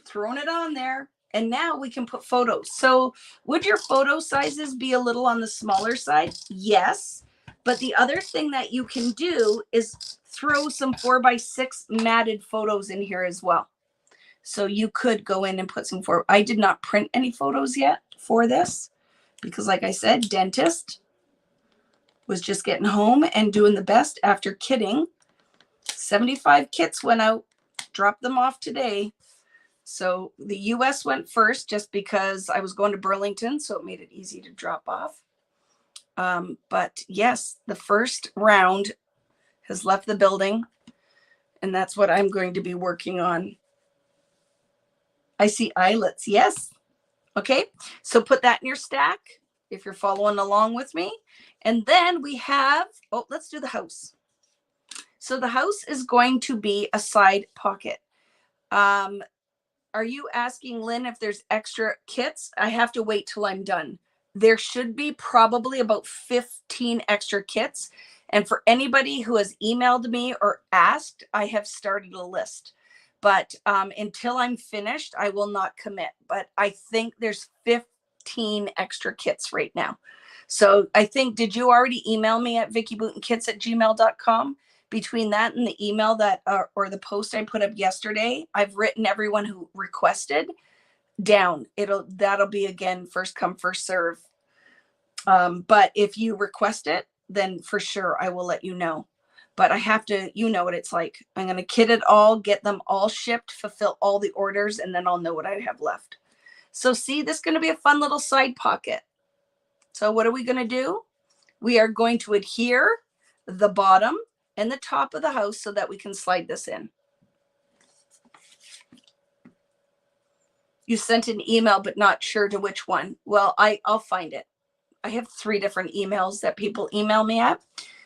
Throwing it on there. And now we can put photos. So would your photo sizes be a little on the smaller side? Yes. But the other thing that you can do is throw some 4x6 matted photos in here as well. So you could go in and put some I did not print any photos yet for this because like I said, dentist was just getting home and doing the best after kitting. 75 kits went out, dropped them off today. So the US went first just because I was going to Burlington, so it made it easy to drop off. But yes, the first round has left the building, and that's what I'm going to be working on. I see eyelets. Yes. Okay. So put that in your stack if you're following along with me. And then we have, let's do the house. So the house is going to be a side pocket. Are you asking Lynn if there's extra kits? I have to wait till I'm done. There should be probably about 15 extra kits. And for anybody who has emailed me or asked, I have started a list. But until I'm finished, I will not commit. But I think there's 15 extra kits right now. So I think, did you already email me at vickybootenkits@gmail.com? Between that and the email that or the post I put up yesterday, I've written everyone who requested down. That'll be again first come first serve. But if you request it, then for sure I will let you know. But I have to, you know what it's like. I'm going to kit it all, get them all shipped, fulfill all the orders, and then I'll know what I have left. So see, this is going to be a fun little side pocket. So what are we going to do? We are going to adhere the bottom and the top of the house so that we can slide this in. You sent an email, but not sure to which one. Well, I'll find it. I have 3 different emails that people email me at.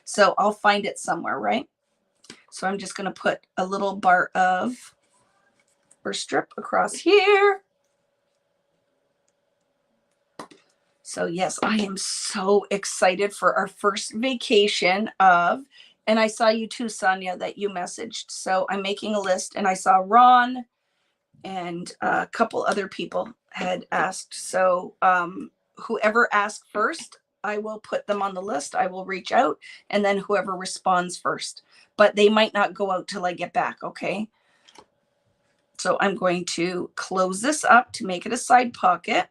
So I'll find it somewhere, right? So I'm just going to put a little bar of or strip across here. So yes, I am so excited for our first vacation and I saw you too, Sonia, that you messaged. So I'm making a list and I saw Ron and a couple other people had asked. So whoever asked first, I will put them on the list. I will reach out and then whoever responds first, but they might not go out till I get back. Okay. So I'm going to close this up to make it a side pocket.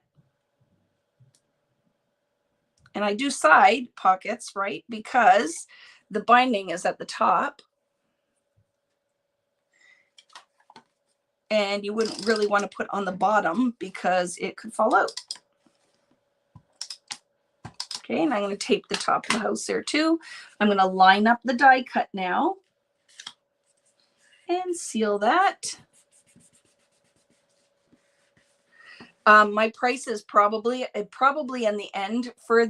And I do side pockets, right? Because the binding is at the top. and you wouldn't really want to put on the bottom because it could fall out. Okay, and I'm going to tape the top of the house there too. I'm going to line up the die cut now and seal that. My price is probably in the end for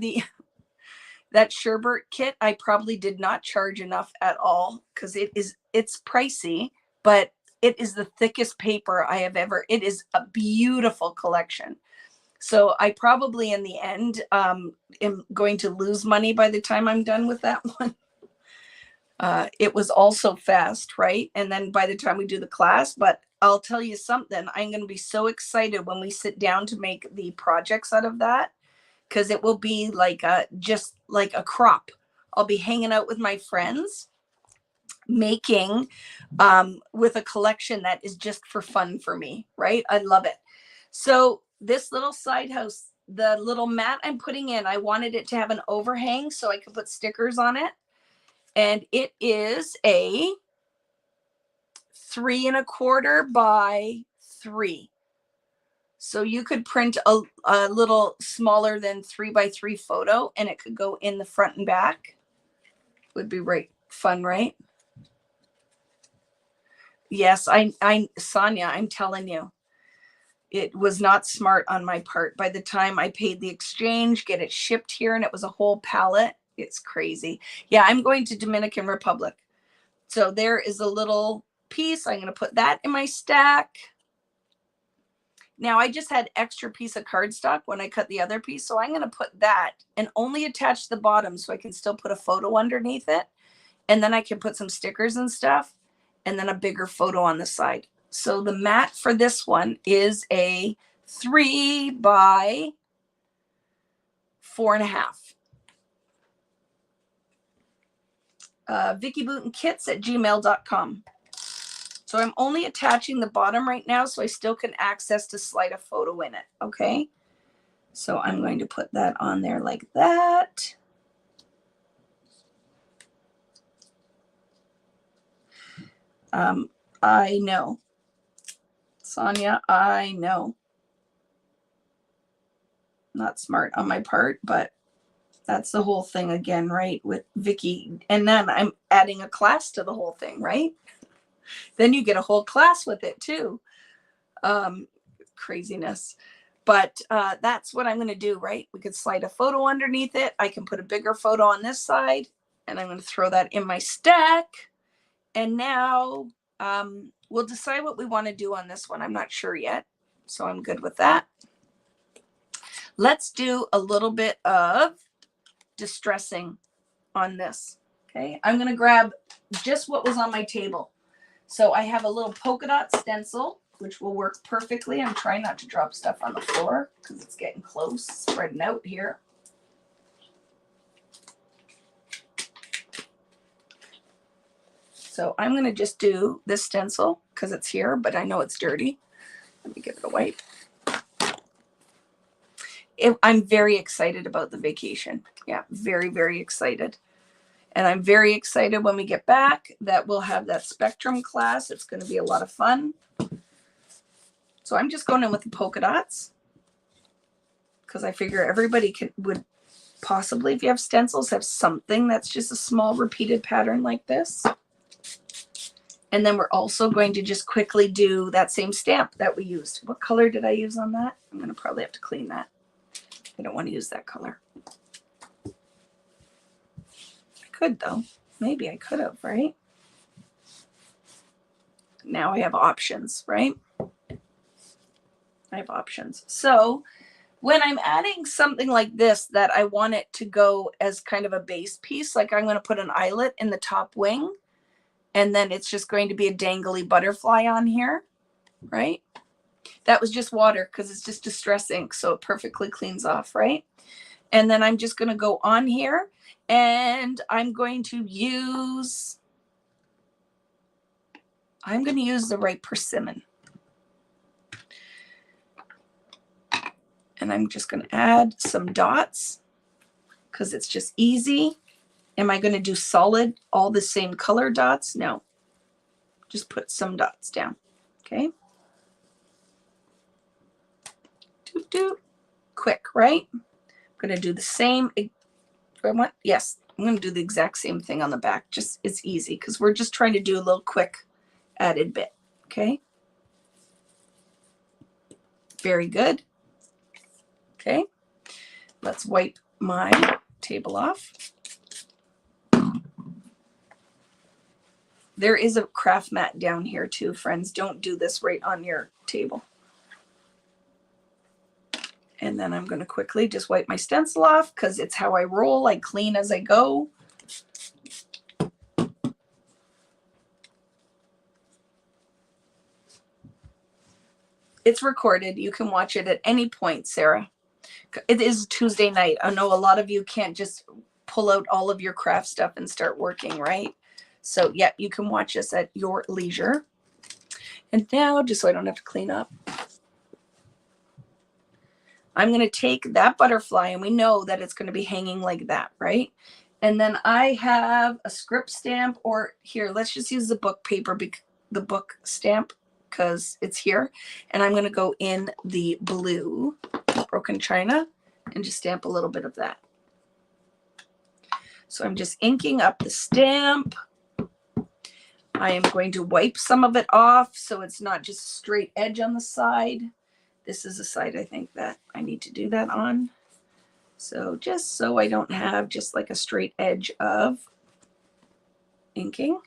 that sherbet kit. I probably did not charge enough at all because it's pricey, but it is the thickest paper I have ever. It is a beautiful collection. So I probably in the end am going to lose money by the time I'm done with that one. It was also fast, right? And then by the time we do the class, but I'll tell you something, I'm going to be so excited when we sit down to make the projects out of that, because it will be like just like a crop. I'll be hanging out with my friends, making with a collection that is just for fun for me, right? I love it. So this little side house, the little mat I'm putting in, I wanted it to have an overhang so I could put stickers on it. And it is a 3 1/4 by 3. So you could print a little smaller than 3 by 3 photo, and it could go in the front and back. Would be fun, right? Yes, Sonia, I'm telling you, it was not smart on my part. By the time I paid the exchange, get it shipped here, and it was a whole pallet. It's crazy. Yeah, I'm going to Dominican Republic. So there is a little piece. I'm going to put that in my stack. Now I just had extra piece of cardstock when I cut the other piece. So I'm going to put that and only attach the bottom so I can still put a photo underneath it. And then I can put some stickers and stuff and then a bigger photo on the side. So the mat for this one is a 3 by 4.5. VickiBootenKits@gmail.com. So I'm only attaching the bottom right now so I still can access to slide a photo in it. Okay. So I'm going to put that on there like that. I know. Sonia, I know. Not smart on my part, but that's the whole thing again, right? With Vicki. And then I'm adding a class to the whole thing, right? Then you get a whole class with it too. Craziness. But that's what I'm going to do, right? We could slide a photo underneath it. I can put a bigger photo on this side, and I'm going to throw that in my stack. And now we'll decide what we want to do on this one. I'm not sure yet, so I'm good with that. Let's do a little bit of distressing on this. Okay, I'm going to grab just what was on my table. So I have a little polka dot stencil, which will work perfectly. I'm trying not to drop stuff on the floor because it's getting close, spreading out here. So I'm going to just do this stencil because it's here, but I know it's dirty. Let me give it a wipe. I'm very excited about the vacation. Yeah, very, very excited. And I'm very excited when we get back that we'll have that spectrum class. It's going to be a lot of fun. So I'm just going in with the polka dots because I figure everybody would possibly, if you have stencils, have something that's just a small repeated pattern like this. And then we're also going to just quickly do that same stamp that we used. What color did I use on that? I'm going to probably have to clean that. I don't want to use that color. I could though. Maybe I could have, right? Now I have options, right? I have options. So when I'm adding something like this that I want it to go as kind of a base piece, like I'm going to put an eyelet in the top wing, and then it's just going to be a dangly butterfly on here, right? That was just water because it's just distress ink, so it perfectly cleans off, right? And then I'm just going to go on here, and I'm going to use the right persimmon. And I'm just going to add some dots because it's just easy. Am I going to do solid, all the same color dots? No. Just put some dots down. Okay. quick, right? I'm going to do the same. Yes, I'm going to do the exact same thing on the back. Just, it's easy because we're just trying to do a little quick added bit. Okay. Very good. Okay. Let's wipe my table off. There is a craft mat down here too, friends. Don't do this right on your table. And then I'm going to quickly just wipe my stencil off because it's how I roll. I clean as I go. It's recorded. You can watch it at any point, Sarah. It is Tuesday night. I know a lot of you can't just pull out all of your craft stuff and start working, right? So yeah, you can watch this at your leisure. And now, just so I don't have to clean up, I'm going to take that butterfly, and we know that it's going to be hanging like that, right? And then I have a script stamp, or here, let's just use the book paper, the book stamp, because it's here. And I'm going to go in the blue broken china and just stamp a little bit of that. So I'm just inking up the stamp. I am going to wipe some of it off so it's not just a straight edge on the side. This is the side I think that I need to do that on. So just so I don't have just like a straight edge of inking.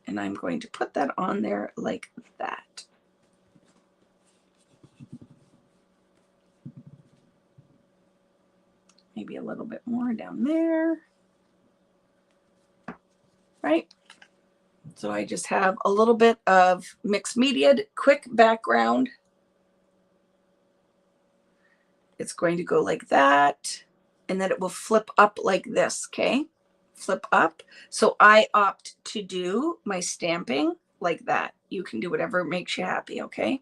And I'm going to put that on there like that. Maybe a little bit more down there. Right? So I just have a little bit of mixed media, quick background. It's going to go like that, and then it will flip up like this, okay? Flip up. So I opt to do my stamping like that. You can do whatever makes you happy, okay?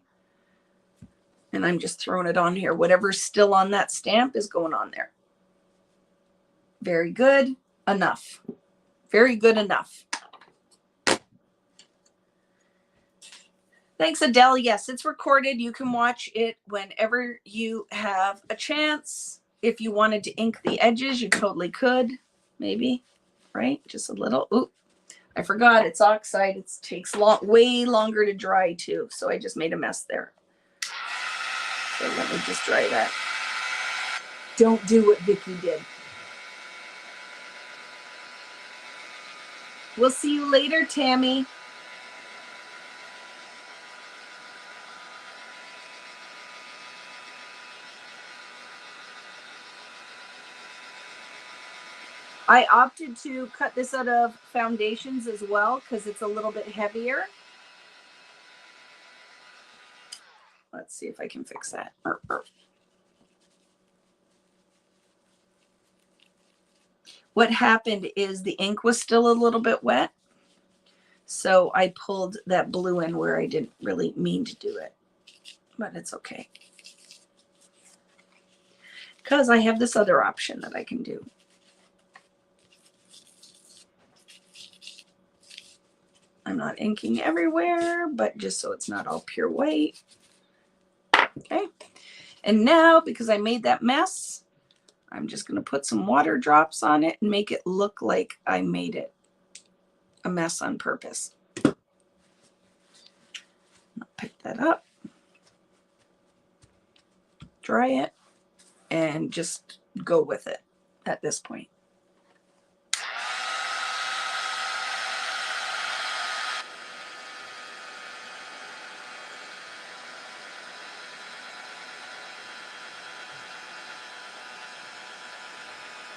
And I'm just throwing it on here. Whatever's still on that stamp is going on there. Very good. Enough. Very good enough. Thanks, Adele. Yes, it's recorded. You can watch it whenever you have a chance. If you wanted to ink the edges, you totally could. Maybe, right? Just a little. Ooh, I forgot. It's oxide. It takes way longer to dry, too. So I just made a mess there. So let me just dry that. Don't do what Vicki did. We'll see you later, Tammy. I opted to cut this out of foundations as well because it's a little bit heavier. Let's see if I can fix that. What happened is the ink was still a little bit wet. So I pulled that blue in where I didn't really mean to do it. But it's okay. Because I have this other option that I can do. I'm not inking everywhere, but just so it's not all pure white. Okay. And now, because I made that mess, I'm just going to put some water drops on it and make it look like I made it a mess on purpose. I'll pick that up, dry it, and just go with it at this point.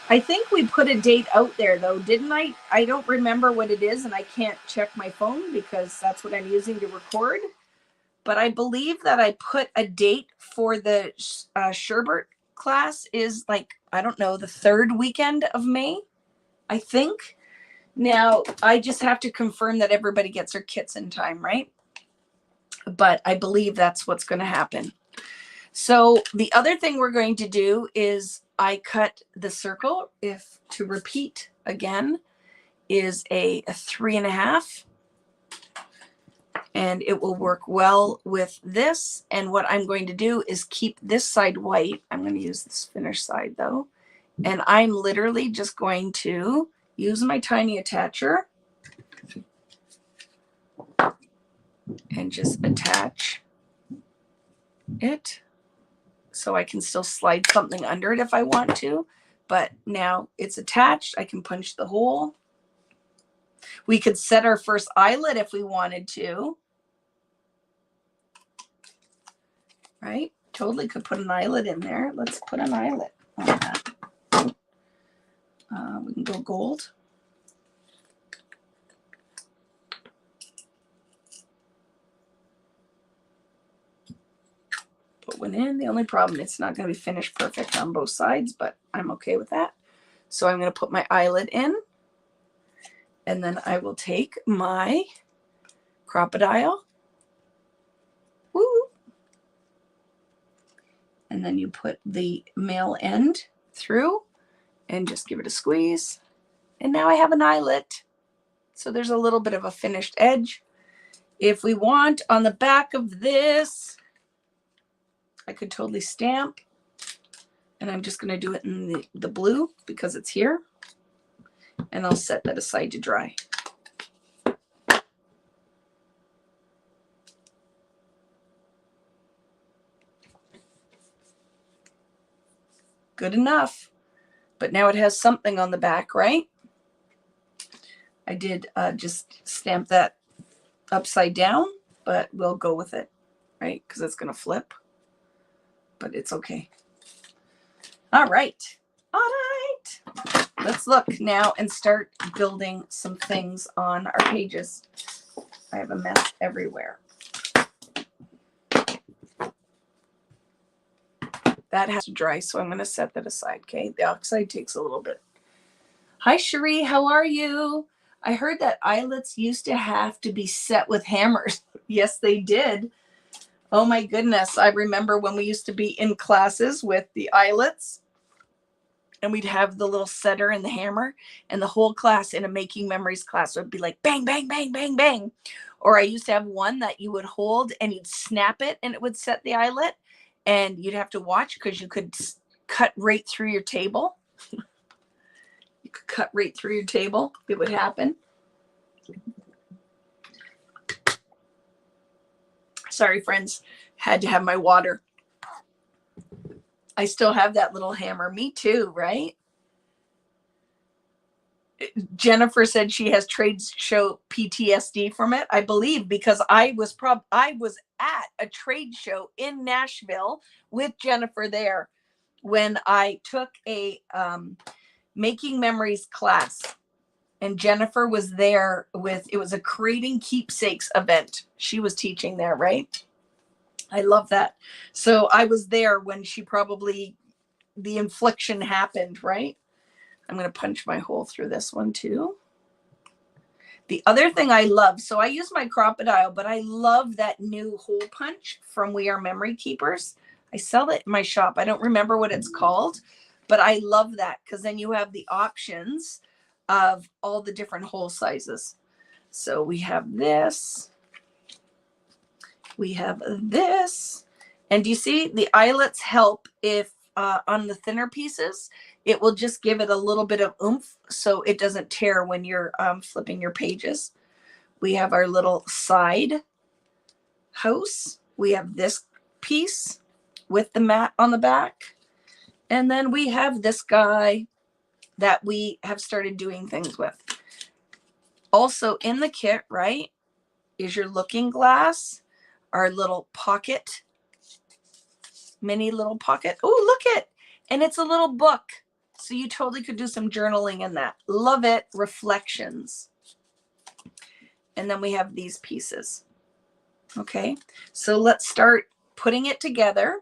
I think we put a date out there though, didn't I? I don't remember what it is and I can't check my phone because that's what I'm using to record. But I believe that I put a date for the Sherbert class is like, I don't know, the third weekend of May, I think. Now, I just have to confirm that everybody gets their kits in time, right? But I believe that's what's going to happen. So the other thing we're going to do is I cut the circle, if to repeat again, is a 3.5. and it will work well with this. And what I'm going to do is keep this side white. I'm going to use this finished side though. And I'm literally just going to use my tiny attacher and just attach it so I can still slide something under it if I want to. But now it's attached. I can punch the hole. We could set our first eyelet if we wanted to. Right? Totally could put an eyelet in there. Let's put an eyelet on that. We can go gold. Put one in. The only problem, it's not going to be finished perfect on both sides, but I'm okay with that. So I'm going to put my eyelet in, and then I will take my crocodile. Woo! And then you put the male end through and just give it a squeeze. And now I have an eyelet. So there's a little bit of a finished edge. If we want on the back of this, I could totally stamp. And I'm just going to do it in the blue because it's here. And I'll set that aside to dry. Good enough. But now it has something on the back, right? I did just stamp that upside down, but we'll go with it, right? Because it's going to flip. But it's okay. All right. All right. Let's look now and start building some things on our pages. I have a mess everywhere. That has to dry, so I'm going to set that aside, okay? The oxide takes a little bit. Hi, Cherie. How are you? I heard that eyelets used to have to be set with hammers. Yes, they did. Oh, my goodness. I remember when we used to be in classes with the eyelets, and we'd have the little setter and the hammer, and the whole class in a making memories class would be like bang, bang, bang, bang, bang. Or I used to have one that you would hold and you'd snap it and it would set the eyelet, and you'd have to watch because you could cut right through your table. You could cut right through your table. It would happen. Sorry, friends. Had to have my water. I still have that little hammer. Me too, right? Jennifer said she has trade show PTSD from it. I believe because I was at a trade show in Nashville with Jennifer there when I took a making memories class, and Jennifer was there with, it was a creating keepsakes event. She was teaching there, right? I love that. So I was there when she probably, the infliction happened, right? I'm going to punch my hole through this one too. The other thing I love, so I use my crocodile, but I love that new hole punch from We Are Memory Keepers. I sell it in my shop. I don't remember what it's called, but I love that because then you have the options of all the different hole sizes. So we have this. We have this. And do you see the eyelets help if on the thinner pieces, it will just give it a little bit of oomph so it doesn't tear when you're flipping your pages. We have our little side house. We have this piece with the mat on the back. And then we have this guy that we have started doing things with. Also in the kit, right, is your looking glass, our little pocket, mini little pocket. Oh, look it. And it's a little book. So you totally could do some journaling in that. Love it. Reflections. And then we have these pieces. Okay. So let's start putting it together.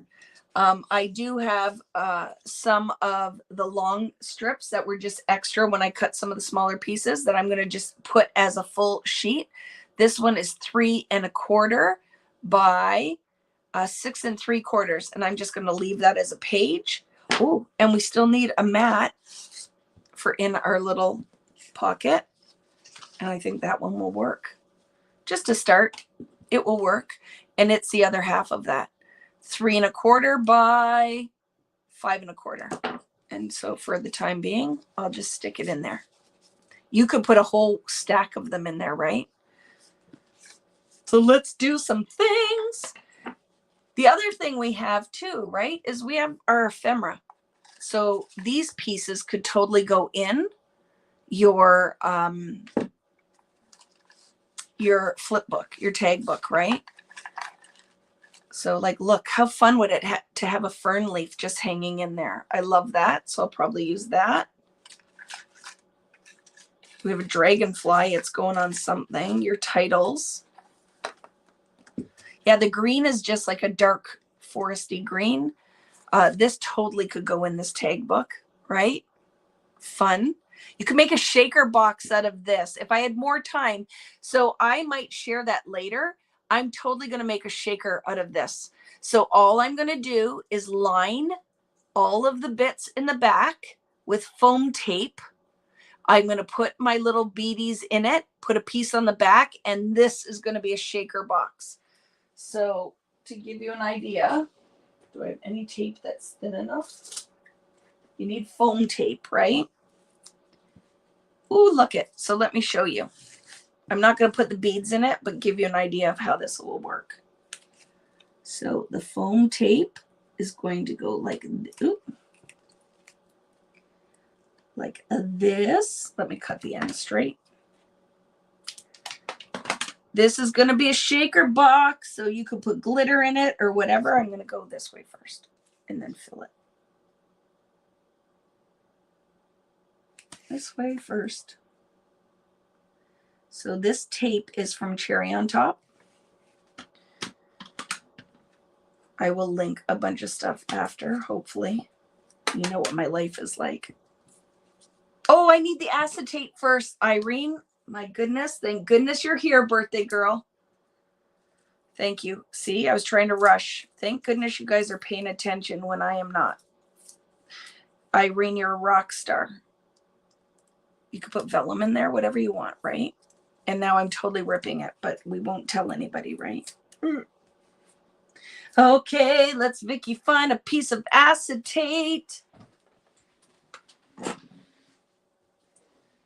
I do have some of the long strips that were just extra when I cut some of the smaller pieces that I'm going to just put as a full sheet. This one is 3 1/4 by 6 3/4. And I'm just going to leave that as a page. Oh, and we still need a mat for in our little pocket. And I think that one will work. Just to start. it will work. And it's the other half of that. 3 1/4 by 5 1/4. And so for the time being, I'll just stick it in there. You could put a whole stack of them in there, right? So let's do some things. The other thing we have too, right, is we have our ephemera. So these pieces could totally go in your flip book, your tag book, right? So like, look, how fun would it to have a fern leaf just hanging in there? I love that. So I'll probably use that. We have a dragonfly. It's going on something. Your titles. Yeah, the green is just like a dark foresty green. This totally could go in this tag book, right? Fun. You can make a shaker box out of this if I had more time. So I might share that later. I'm totally going to make a shaker out of this. So all I'm going to do is line all of the bits in the back with foam tape. I'm going to put my little beadies in it, put a piece on the back, and this is going to be a shaker box. So to give you an idea, do I have any tape that's thin enough? You need foam tape, right? Ooh, look it. So let me show you. I'm not going to put the beads in it, but give you an idea of how this will work. So the foam tape is going to go like, like this. Let me cut the end straight. This is going to be a shaker box, so you could put glitter in it or whatever. I'm going to go this way first and then fill it. This way first. So this tape is from Cherry on Top. I will link a bunch of stuff after, hopefully. You know what my life is like. Oh, I need the acetate first, Irene. My goodness. Thank goodness you're here, birthday girl. Thank you. See, I was trying to rush. Thank goodness you guys are paying attention when I am not. Irene, you're a rock star. You could put vellum in there, whatever you want, right? And now I'm totally ripping it, but we won't tell anybody, right? Okay, let's Vicki find a piece of acetate.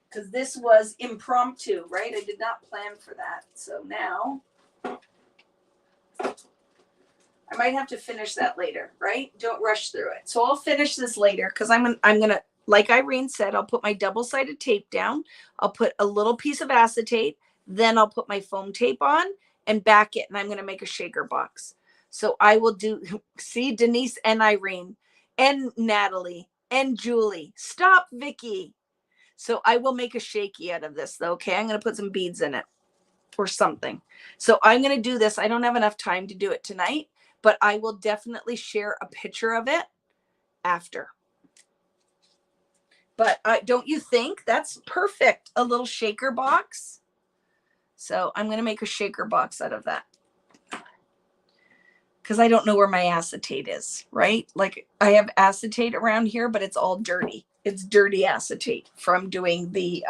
Because this was impromptu, right? I did not plan for that. So now I might have to finish that later, right? Don't rush through it. So I'll finish this later because I'm gonna, like Irene said, I'll put my double-sided tape down. I'll put a little piece of acetate. Then I'll put my foam tape on and back it. And I'm gonna make a shaker box. So I will do, see, Denise and Irene and Natalie and Julie. Stop, Vicki. So I will make a shaky out of this, though, okay? I'm going to put some beads in it or something. So I'm going to do this. I don't have enough time to do it tonight, but I will definitely share a picture of it after. But don't you think that's perfect? A little shaker box. So I'm going to make a shaker box out of that. Because I don't know where my acetate is, right? Like I have acetate around here, but it's all dirty. It's dirty acetate from doing the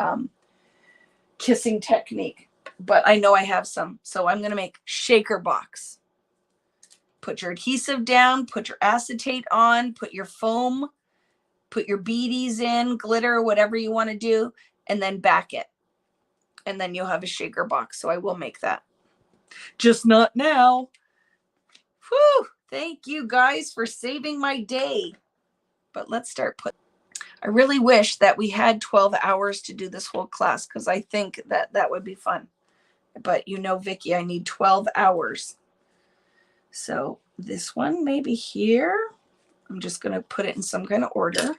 kissing technique. But I know I have some. So I'm going to make shaker box. Put your adhesive down, put your acetate on, put your foam, put your beadies in, glitter, whatever you want to do, and then back it. And then you'll have a shaker box. So I will make that. Just not now. Whew. Thank you guys for saving my day. But let's start putting. I really wish that we had 12 hours to do this whole class because I think that that would be fun. But you know, Vicki, I need 12 hours. So this one maybe here. I'm just going to put it in some kind of order.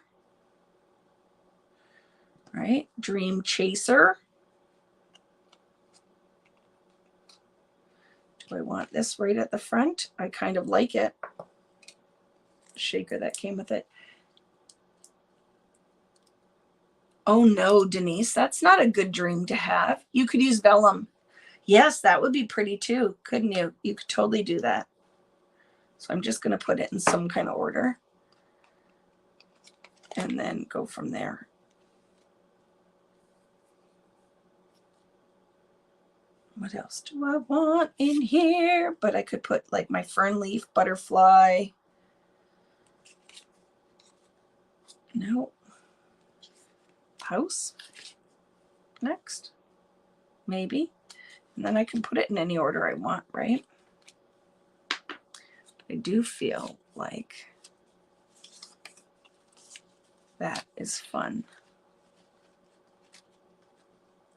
All right. Dream Chaser. Do I want this right at the front? I kind of like it. Shaker that came with it. Oh no, Denise, that's not a good dream to have. You could use vellum. Yes, that would be pretty too, couldn't you? You could totally do that. So I'm just going to put it in some kind of order and then go from there. What else do I want in here? But I could put like my fern leaf, butterfly. No. House. Next. Maybe. And then I can put it in any order I want, right? I do feel like that is fun.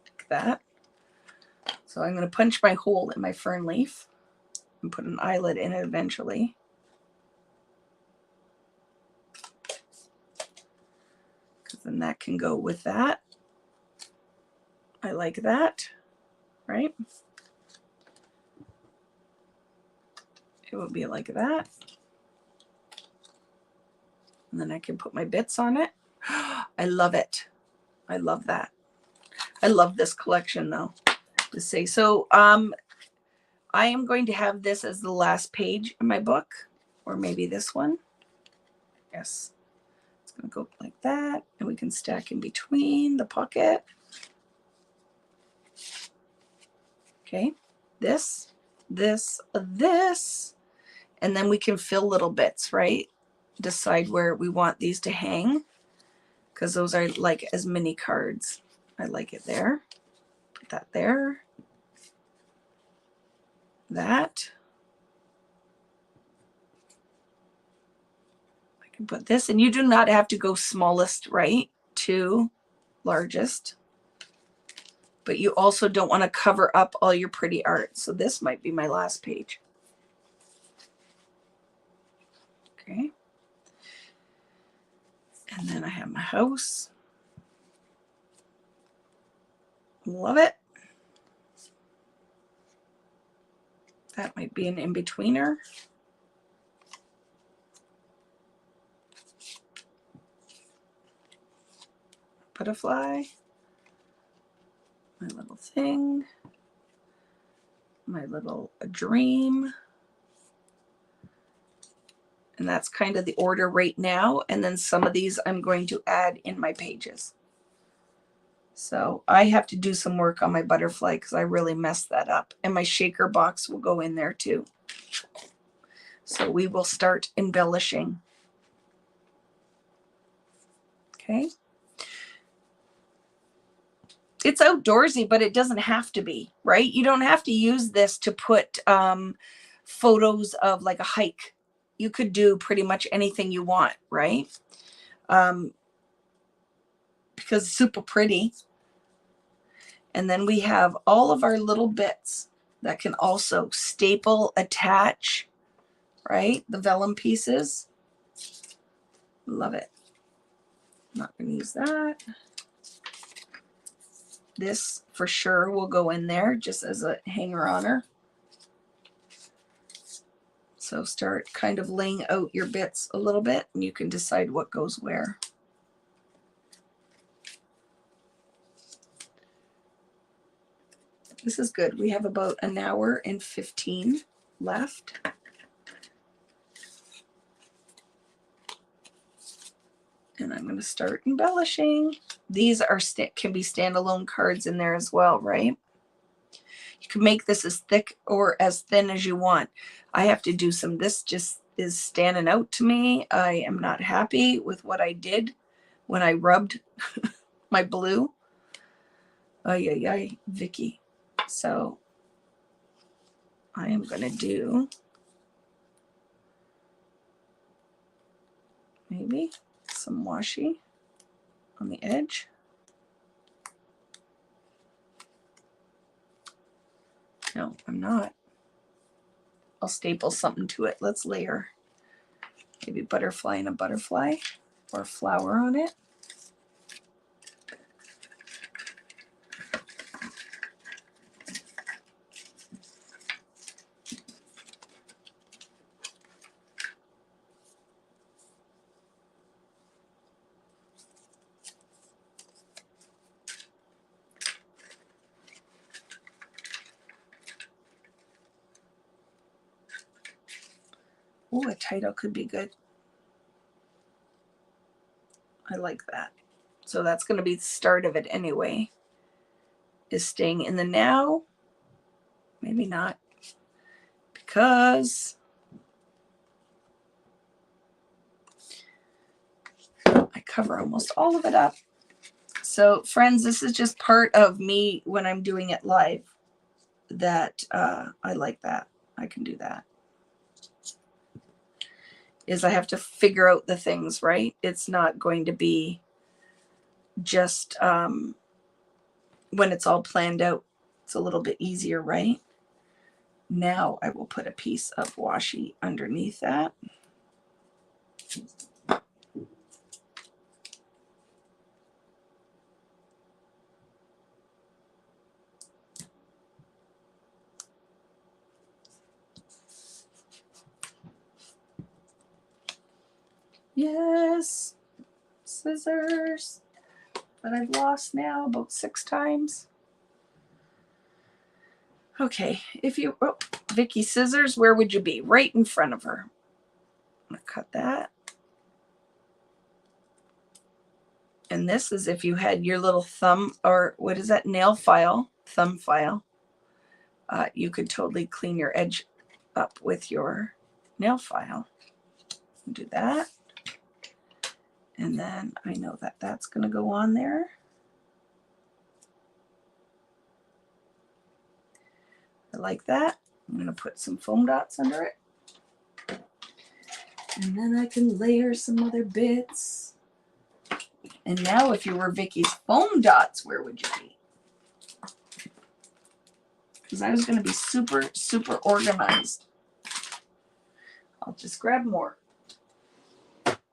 Like that. So I'm going to punch my hole in my fern leaf and put an eyelet in it eventually. Because then that can go with that. I like that, right? It would be like that. And then I can put my bits on it. I love it. I love that. I love this collection though. To say so, I am going to have this as the last page in my book, or maybe this one. Yes, it's going to go like that, and we can stack in between the pocket. Okay, this, and then we can fill little bits, right? Decide where we want these to hang, because those are like as mini cards. I like it there. Put that there. That. I can put this, and you do not have to go smallest, right, to largest. But you also don't want to cover up all your pretty art. So this might be my last page. Okay. And then I have my house. Love it. That might be an in-betweener. Butterfly. My little thing. My little dream. And that's kind of the order right now. And then some of these I'm going to add in my pages. So I have to do some work on my butterfly because I really messed that up. And my shaker box will go in there too. So we will start embellishing. Okay. It's outdoorsy, but it doesn't have to be, right? You don't have to use this to put photos of like a hike. You could do pretty much anything you want, right? Because it's super pretty. And then we have all of our little bits that can also staple, attach, right? The vellum pieces. Love it. Not going to use that. This for sure will go in there just as a hanger-oner. So start kind of laying out your bits a little bit and you can decide what goes where. This is good. We have about an hour and 15 left. And I'm going to start embellishing. These are can be standalone cards in there as well, right? You can make this as thick or as thin as you want. I have to do some. This just is standing out to me. I am not happy with what I did when I rubbed my blue. Ay, Vicki. So I am going to do maybe some washi on the edge. No, I'm not. I'll staple something to it. Let's layer maybe butterfly and a butterfly or a flower on it. Oh, a title could be good. I like that. So that's going to be the start of it anyway, is staying in the now maybe not, because I cover almost all of it up. So friends, this is just part of me when I'm doing it live that I like that. I can do that. Is I have to figure out the things, right? It's not going to be just when it's all planned out. It's a little bit easier, right? Now I will put a piece of washi underneath that. Yes, scissors that I've lost now about 6 times. Okay, if you, oh, Vicki, scissors, where would you be? Right in front of her. I'm gonna cut that. And this is if you had your little thumb, or what is that, nail file, thumb file. You could totally clean your edge up with your nail file. Do that. And then I know that that's going to go on there. I like that. I'm going to put some foam dots under it. And then I can layer some other bits. And now if you were Vicki's foam dots, where would you be? Because I was going to be super, super organized. I'll just grab more.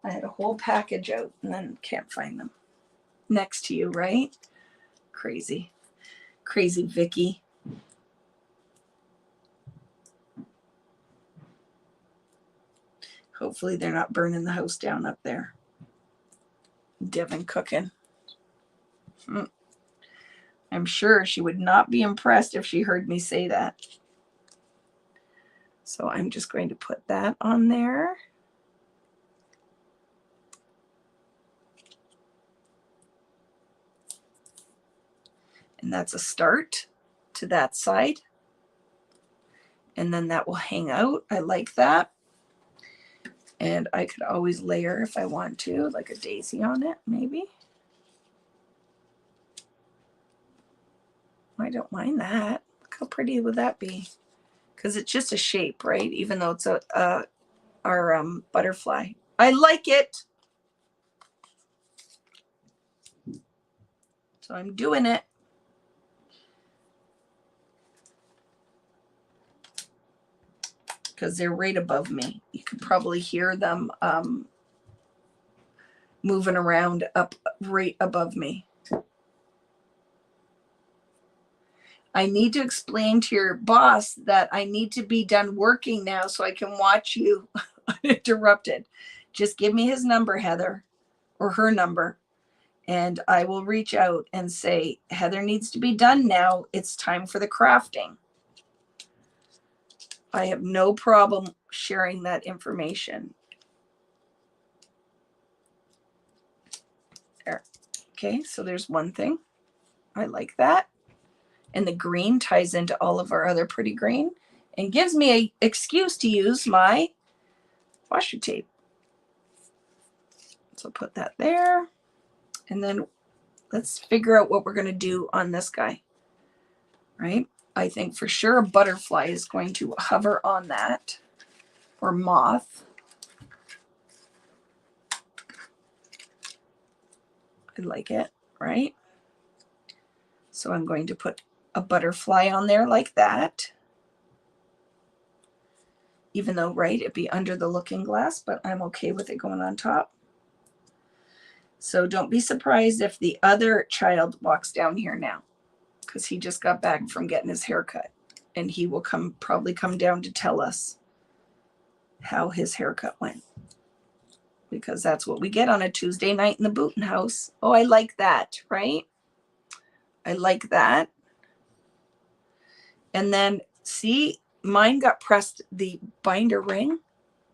I had a whole package out and then can't find them. Next to you, right? Crazy. Crazy Vicki. Hopefully they're not burning the house down up there. Devin cooking. I'm sure she would not be impressed if she heard me say that. So I'm just going to put that on there. And that's a start to that side. And then that will hang out. I like that. And I could always layer if I want to, like a daisy on it, maybe. I don't mind that. Look how pretty would that be? Because it's just a shape, right? Even though it's our butterfly. I like it. So I'm doing it. Because they're right above me. You could probably hear them moving around up right above me. I need to explain to your boss that I need to be done working now so I can watch you uninterrupted. Just give me his number, Heather, or her number, and I will reach out and say, Heather needs to be done now. It's time for the crafting. I have no problem sharing that information. There. Okay, so there's one thing. I like that. And the green ties into all of our other pretty green and gives me an excuse to use my washi tape. So put that there. And then let's figure out what we're going to do on this guy, right? I think for sure a butterfly is going to hover on that, or moth. I like it, right? So I'm going to put a butterfly on there like that. Even though, right, it'd be under the looking glass, but I'm okay with it going on top. So don't be surprised if the other child walks down here now, because he just got back from getting his hair cut, and he will probably come down to tell us how his haircut went, because that's what we get on a Tuesday night in the Booten house. Oh, I like that, right? I like that. And then see, mine got pressed, the binder ring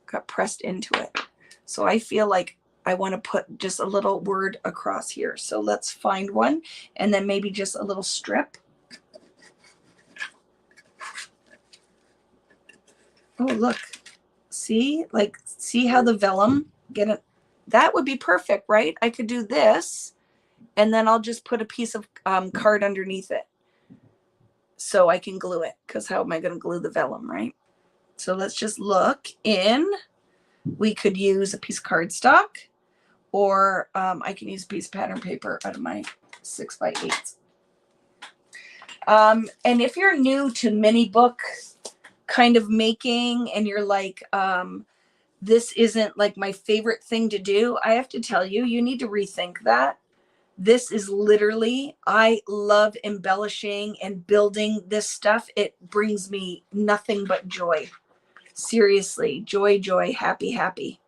got pressed into it. So I feel like I want to put just a little word across here. So let's find one, and then maybe just a little strip. Oh, look. See? Like, see how the vellum get it? That would be perfect, right? I could do this, and then I'll just put a piece of card underneath it so I can glue it, because how am I going to glue the vellum, right? So let's just look in. We could use a piece of cardstock, or I can use a piece of pattern paper out of my 6x8. And if you're new to mini book kind of making, and you're like, this isn't like my favorite thing to do, I have to tell you, you need to rethink that. This is literally, I love embellishing and building this stuff. It brings me nothing but joy. Seriously, joy, joy, happy, happy.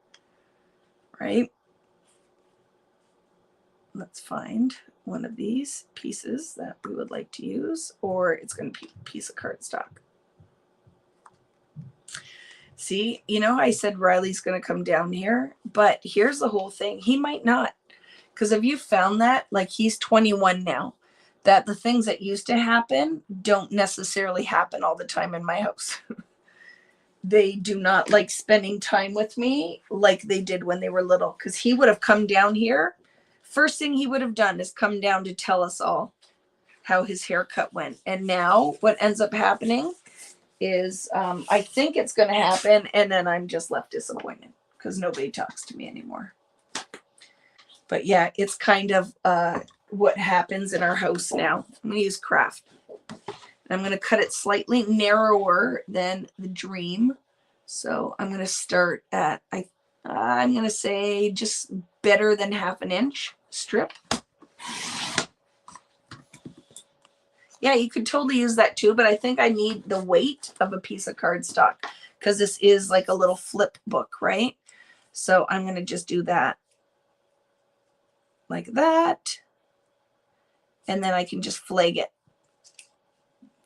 Right? Let's find one of these pieces that we would like to use, or it's going to be a piece of cardstock. See, you know, I said Riley's going to come down here, but here's the whole thing. He might not. Because have you found that, like, he's 21 now, that the things that used to happen don't necessarily happen all the time in my house. They do not like spending time with me like they did when they were little, because he would have come down here. First thing he would have done is come down to tell us all how his haircut went. And now what ends up happening is I think it's going to happen, and then I'm just left disappointed because nobody talks to me anymore. But yeah, it's kind of what happens in our house now. I'm going to use craft. I'm going to cut it slightly narrower than the dream. So I'm going to start at, I'm going to say just better than 1/2 inch strip. Yeah, you could totally use that too, but I think I need the weight of a piece of cardstock because this is like a little flip book, right? So I'm going to just do that like that. And then I can just flag it.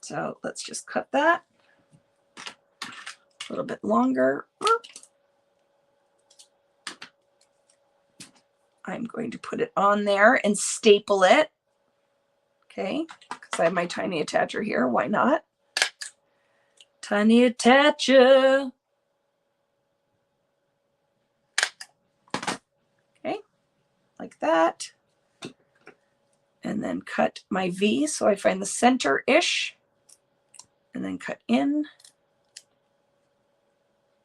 So let's just cut that a little bit longer. I'm going to put it on there and staple it. Okay, because I have my tiny attacher here. Why not? Tiny attacher. Okay, like that. And then cut my V so I find the center-ish. And then cut in.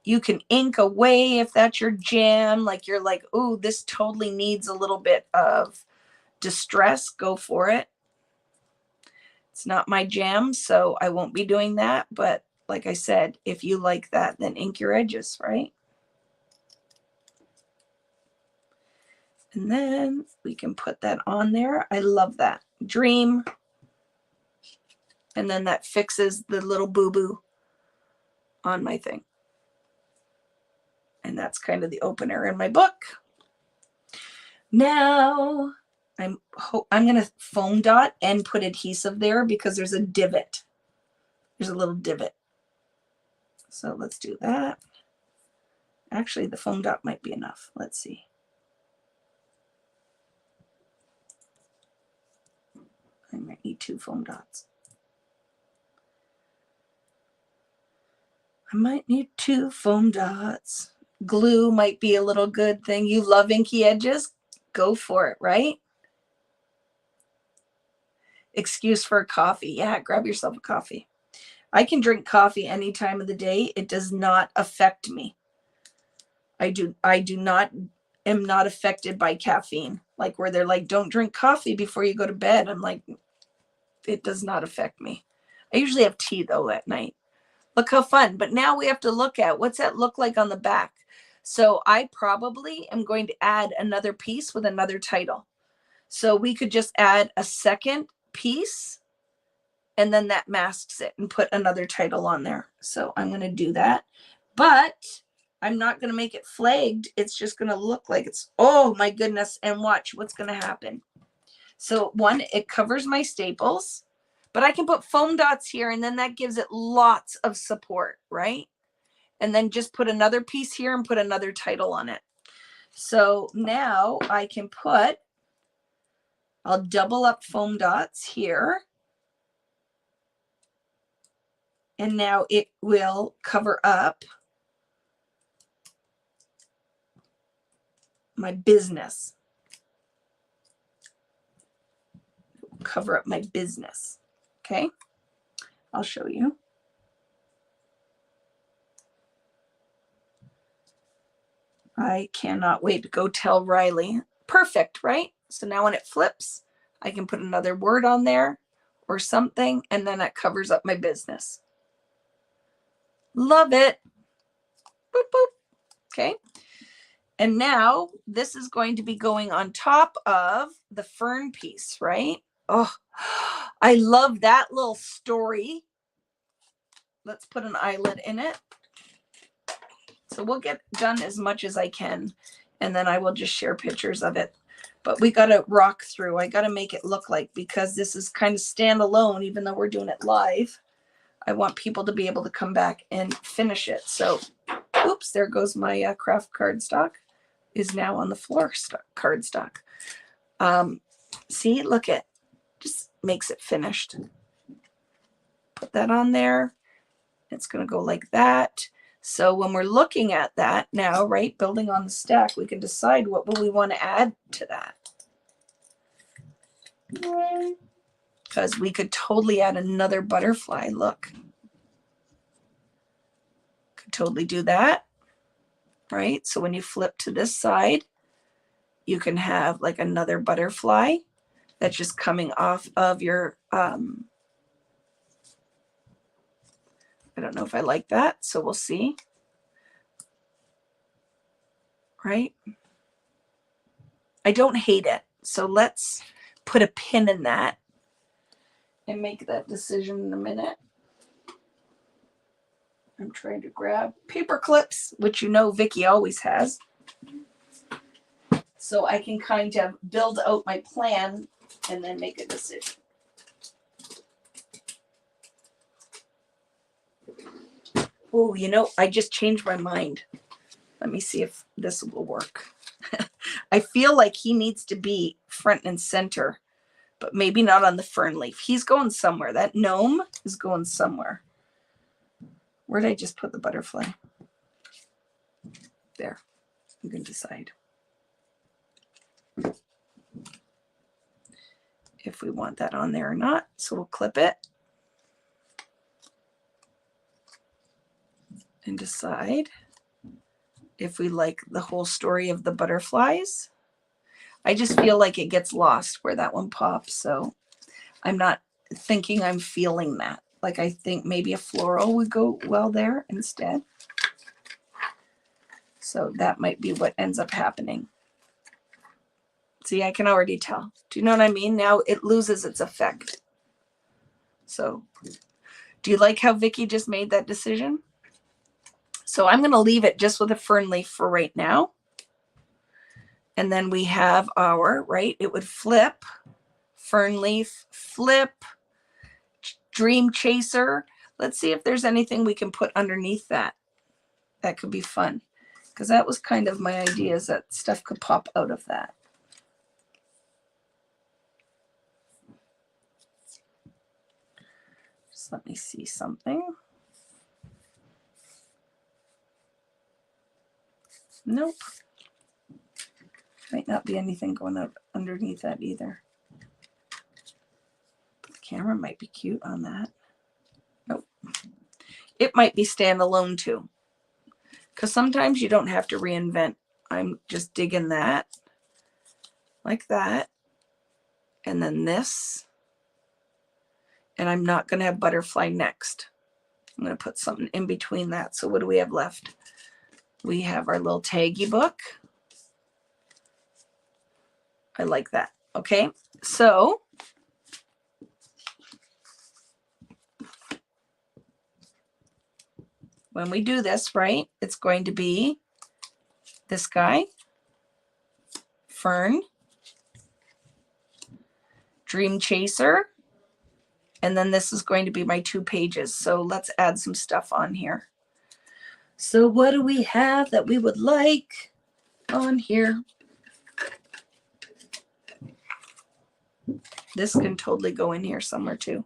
You can ink away if that's your jam. Like you're like, oh, this totally needs a little bit of distress. Go for it. It's not my jam, so I won't be doing that. But like I said, if you like that, then ink your edges, right? And then we can put that on there. I love that. Dream. And then that fixes the little boo-boo on my thing. And that's kind of the opener in my book. Now I'm going to foam dot and put adhesive there because there's a divot. There's a little divot. So let's do that. Actually, the foam dot might be enough. Let's see. I might need 2 foam dots. I might need 2 foam dots. Glue might be a little good thing. You love inky edges? Go for it, right? Excuse for a coffee. Yeah, grab yourself a coffee. I can drink coffee any time of the day. It does not affect me. I am not affected by caffeine. Like where they're like, don't drink coffee before you go to bed. I'm like, it does not affect me. I usually have tea though at night. Look how fun. But now we have to look at what's that look like on the back. So I probably am going to add another piece with another title. So we could just add a second piece and then that masks it and put another title on there. So I'm going to do that. But I'm not going to make it flagged. It's just going to look like it's, oh my goodness. And watch what's going to happen. So one, it covers my staples, but I can put foam dots here and then that gives it lots of support, right? And then just put another piece here and put another title on it. So now I can put, I'll double up foam dots here. And now it will cover up my business. Cover up my business. Okay, I'll show you. I cannot wait to go tell Riley. Perfect, right? So now when it flips, I can put another word on there or something, and then it covers up my business. Love it. Boop, boop. Okay. And now this is going to be going on top of the fern piece, right? Oh, I love that little story. Let's put an eyelet in it. So we'll get done as much as I can, and then I will just share pictures of it. But we got to rock through. I got to make it look like, because this is kind of standalone, even though we're doing it live. I want people to be able to come back and finish it. So, oops, there goes my craft cardstock. Is now on the floor cardstock. See, look at, just makes it finished. Put that on there. It's going to go like that. So when we're looking at that now, right, building on the stack, we can decide what will we want to add to that. Because we could totally add another butterfly. Look. Could totally do that. Right? So when you flip to this side, you can have like another butterfly that's just coming off of your, I don't know if I like that, so we'll see. Right? I don't hate it. So let's put a pin in that and make that decision in a minute. I'm trying to grab paper clips, which you know Vicki always has. So I can kind of build out my plan and then make a decision. Oh, you know, I just changed my mind. Let me see if this will work. I feel like he needs to be front and center, but maybe not on the fern leaf. He's going somewhere. That gnome is going somewhere. Where did I just put the butterfly? There. You can decide if we want that on there or not. So we'll clip it and decide if we like the whole story of the butterflies. I just feel like it gets lost where that one pops. So I'm not thinking, I'm feeling that. Like I think maybe a floral would go well there instead. So that might be what ends up happening. See, I can already tell. Do you know what I mean? Now it loses its effect. So do you like how Vicki just made that decision? So I'm going to leave it just with a fern leaf for right now. And then we have our, right, it would flip, fern leaf, flip, dream chaser. Let's see if there's anything we can put underneath that. That could be fun. Because that was kind of my idea, is that stuff could pop out of that. Just let me see something. Nope. Might not be anything going up underneath that either. The camera might be cute on that. Nope. It might be standalone too. Because sometimes you don't have to reinvent. I'm just digging that. Like that. And then this. And I'm not going to have butterfly next. I'm going to put something in between that. So what do we have left? We have our little taggy book. I like that. Okay. So when we do this, right, it's going to be this guy, Fern, Dream Chaser, and then this is going to be my 2 pages. So let's add some stuff on here. So what do we have that we would like on here? This can totally go in here somewhere too.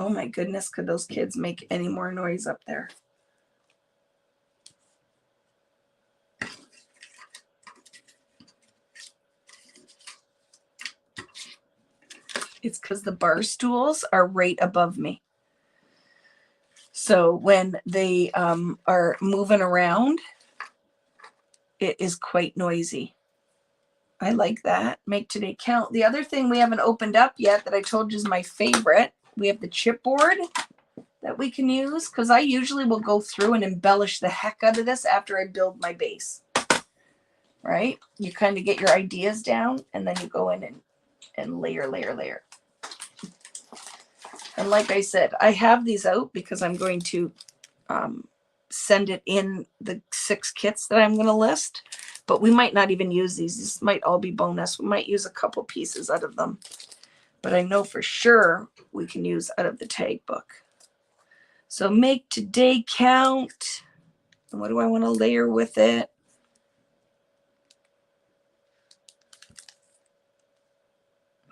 Oh my goodness, could those kids make any more noise up there? It's because the bar stools are right above me. So when they are moving around, it is quite noisy. I like that. Make today count. The other thing we haven't opened up yet that I told you is my favorite. We have the chipboard that we can use, because I usually will go through and embellish the heck out of this after I build my base. Right? You kind of get your ideas down and then you go in and layer, layer, layer. And like I said, I have these out because I'm going to send it in the 6 kits that I'm going to list. But we might not even use these. This might all be bonus. We might use a couple pieces out of them. But I know for sure we can use out of the tag book. So make today count. And what do I want to layer with it?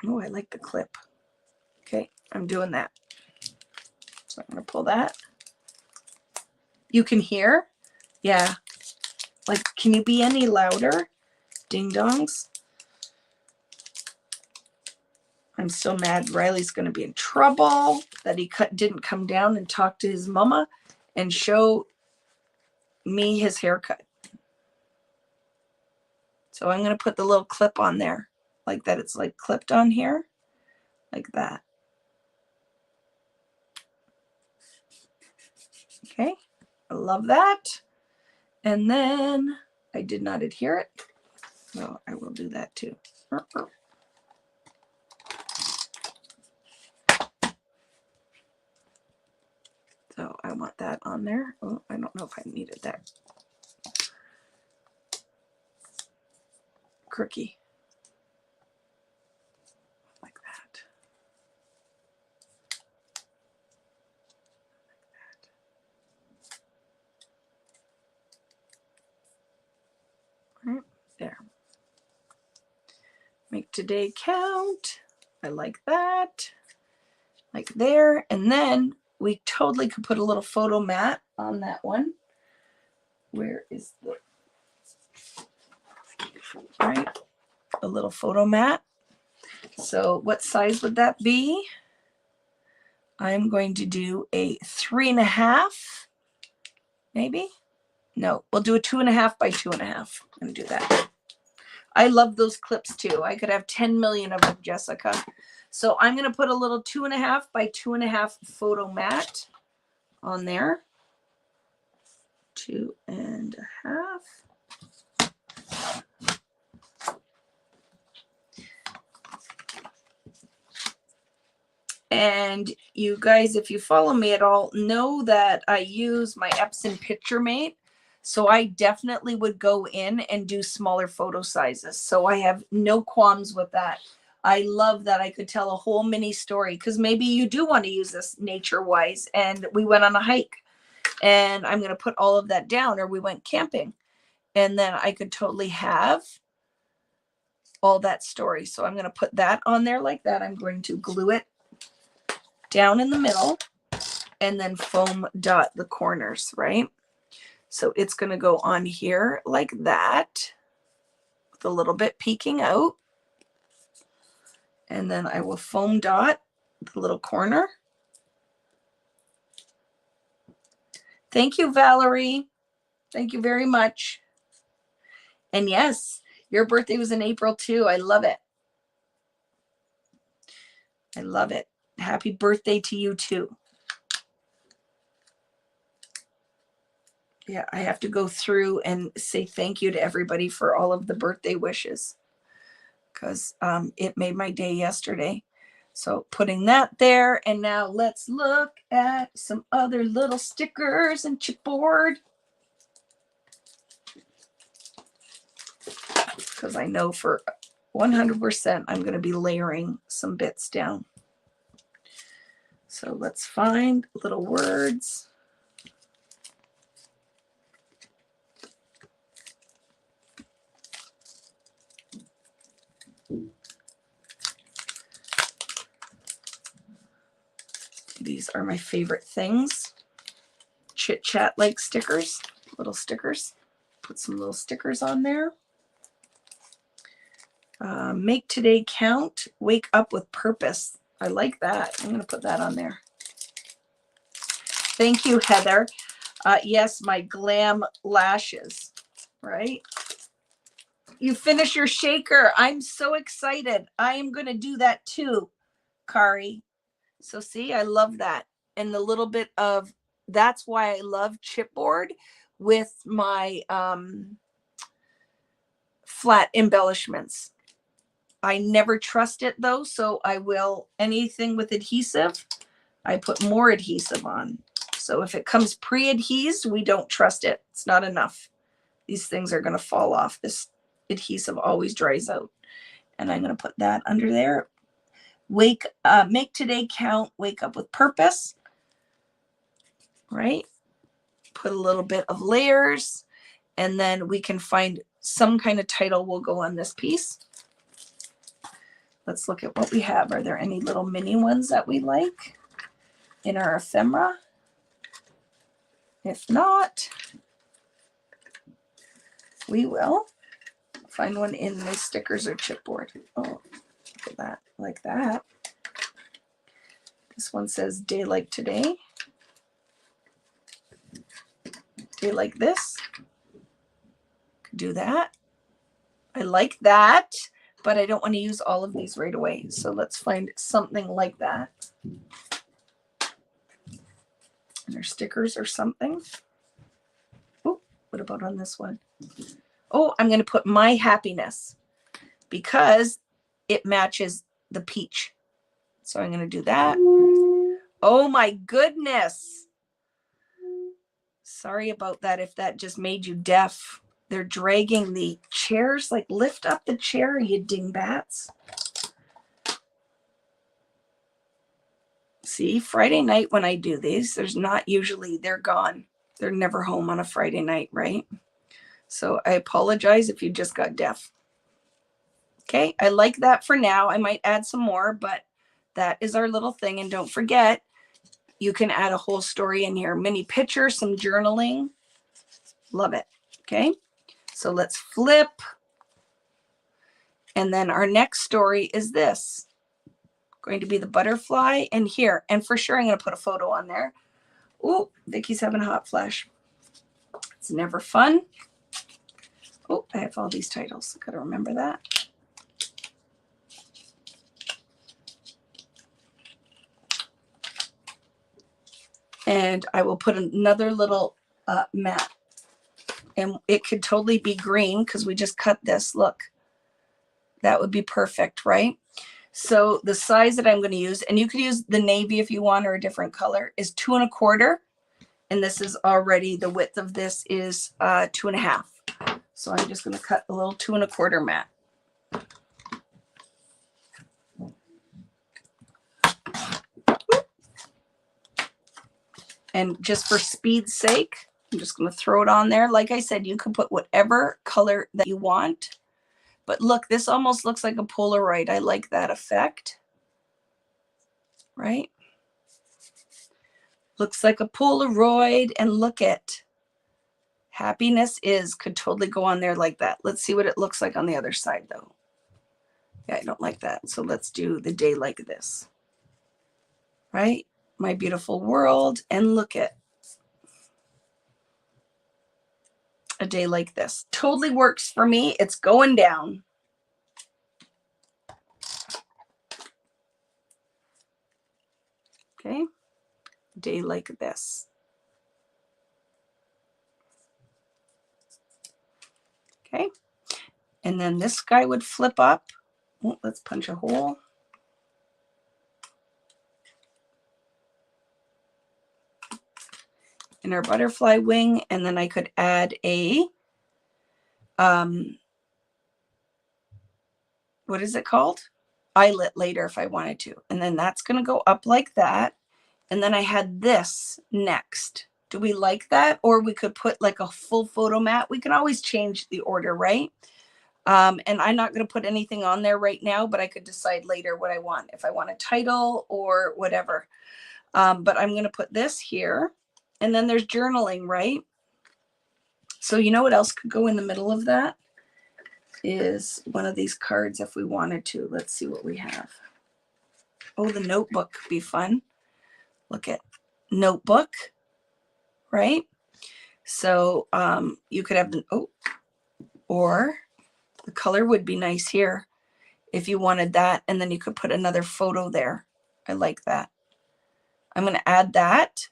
Oh, I like the clip. Okay, I'm doing that. So I'm going to pull that. You can hear? Yeah. Like, can you be any louder? Ding dongs. I'm so mad Riley's going to be in trouble that he didn't come down and talk to his mama and show me his haircut. So I'm going to put the little clip on there like that. It's like clipped on here like that. Okay. I love that. And then I did not adhere it. So I will do that too. So I want that on there. Oh, I don't know if I needed that. Crookie. Like that. Right there. Make today count. I like that. Like there. And then we totally could put a little photo mat on that one. Where is the, right? A little photo mat. So what size would that be? I'm going to do a 3.5, maybe. No, we'll do a 2.5 by 2.5. I'm gonna do that. I love those clips too. I could have 10 million of them, Jessica. So I'm gonna put a little 2.5 by 2.5 photo mat on there. 2.5. And you guys, if you follow me at all, know that I use my Epson Picture Mate. So I definitely would go in and do smaller photo sizes. So I have no qualms with that. I love that I could tell a whole mini story, because maybe you do want to use this nature-wise. And we went on a hike and I'm going to put all of that down, or we went camping. And then I could totally have all that story. So I'm going to put that on there like that. I'm going to glue it down in the middle and then foam dot the corners, right? So it's going to go on here like that with a little bit peeking out. And then I will foam dot the little corner. Thank you, Valerie. Thank you very much. And yes, your birthday was in April too. I love it. I love it. Happy birthday to you too. Yeah, I have to go through and say thank you to everybody for all of the birthday wishes, because it made my day yesterday. So putting that there, and now let's look at some other little stickers and chipboard, because I know for 100% I'm going to be layering some bits down. So let's find little words. These are my favorite things. Chit chat like stickers, little stickers. Put some little stickers on there. Make today count. Wake up with purpose. I like that. I'm going to put that on there. Thank you, Heather. Yes, my glam lashes, right? You finish your shaker. I'm so excited. I am going to do that too, Kari. So see, I love that. And the little bit of, that's why I love chipboard with my flat embellishments. I never trust it though, so I will, anything with adhesive, I put more adhesive on. So if it comes pre-adhesed, we don't trust it. It's not enough. These things are going to fall off. This adhesive always dries out. And I'm going to put that under there. Make today count. Wake up with purpose. Right? Put a little bit of layers, and then we can find some kind of title will go on this piece. Let's look at what we have. Are there any little mini ones that we like in our ephemera? If not, we will find one in the stickers or chipboard. Oh, look at that, like that. This one says day like today. Day like this. Could do that. I like that, but I don't want to use all of these right away. So let's find something like that. And their stickers or something. Oh, what about on this one? Oh, I'm going to put my happiness because it matches the peach. So I'm going to do that. Oh my goodness. Sorry about that if that just made you deaf. They're dragging the chairs. Like, lift up the chair, you dingbats. See, Friday night when I do these, there's not usually, they're gone. They're never home on a Friday night, right? So I apologize if you just got deaf. Okay, I like that for now. I might add some more, but that is our little thing. And don't forget, you can add a whole story in here. Mini picture, some journaling. Love it. Okay, so let's flip. And then our next story is this. Going to be the butterfly and here. And for sure, I'm going to put a photo on there. Oh, Vicky's having a hot flash. It's never fun. Oh, I have all these titles. Got to remember that. And I will put another little mat. And it could totally be green because we just cut this. Look, that would be perfect, right? So the size that I'm going to use, and you could use the navy if you want or a different color, is 2 1/4. And this is already, the width of this is 2 1/2. So I'm just going to cut a little 2 1/4 mat. And just for speed's sake, I'm just going to throw it on there. Like I said, you can put whatever color that you want. But look, this almost looks like a Polaroid. I like that effect. Right? Looks like a Polaroid. And look at happiness could totally go on there like that. Let's see what it looks like on the other side, though. Yeah, I don't like that. So let's do the day like this. Right? My beautiful world. And look at a day like this. Totally works for me. It's going down. Okay. Day like this. Okay. And then this guy would flip up. Oh, let's punch a hole. In our butterfly wing, and then I could add a what is it called? Eyelet later if I wanted to. And then that's going to go up like that. And then I had this next. Do we like that? Or we could put like a full photo mat. We can always change the order, right? And I'm not going to put anything on there right now, but I could decide later what I want. If I want a title or whatever. But I'm going to put this here. And then there's journaling, right? So you know what else could go in the middle of that? Is one of these cards if we wanted to. Let's see what we have. Oh, the notebook could be fun. Look at notebook, right? So you could have the, oh, or the color would be nice here if you wanted that. And then you could put another photo there. I like that. I'm going to add that.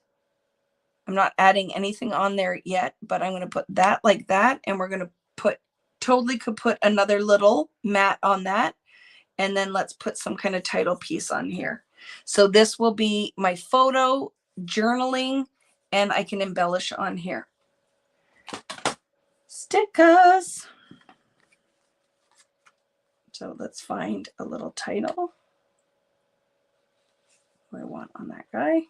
I'm not adding anything on there yet, but I'm going to put that like that. And we're going to put, totally could put another little mat on that. And then let's put some kind of title piece on here. So this will be my photo, journaling, and I can embellish on here. Stickers. So let's find a little title. What I want on that guy.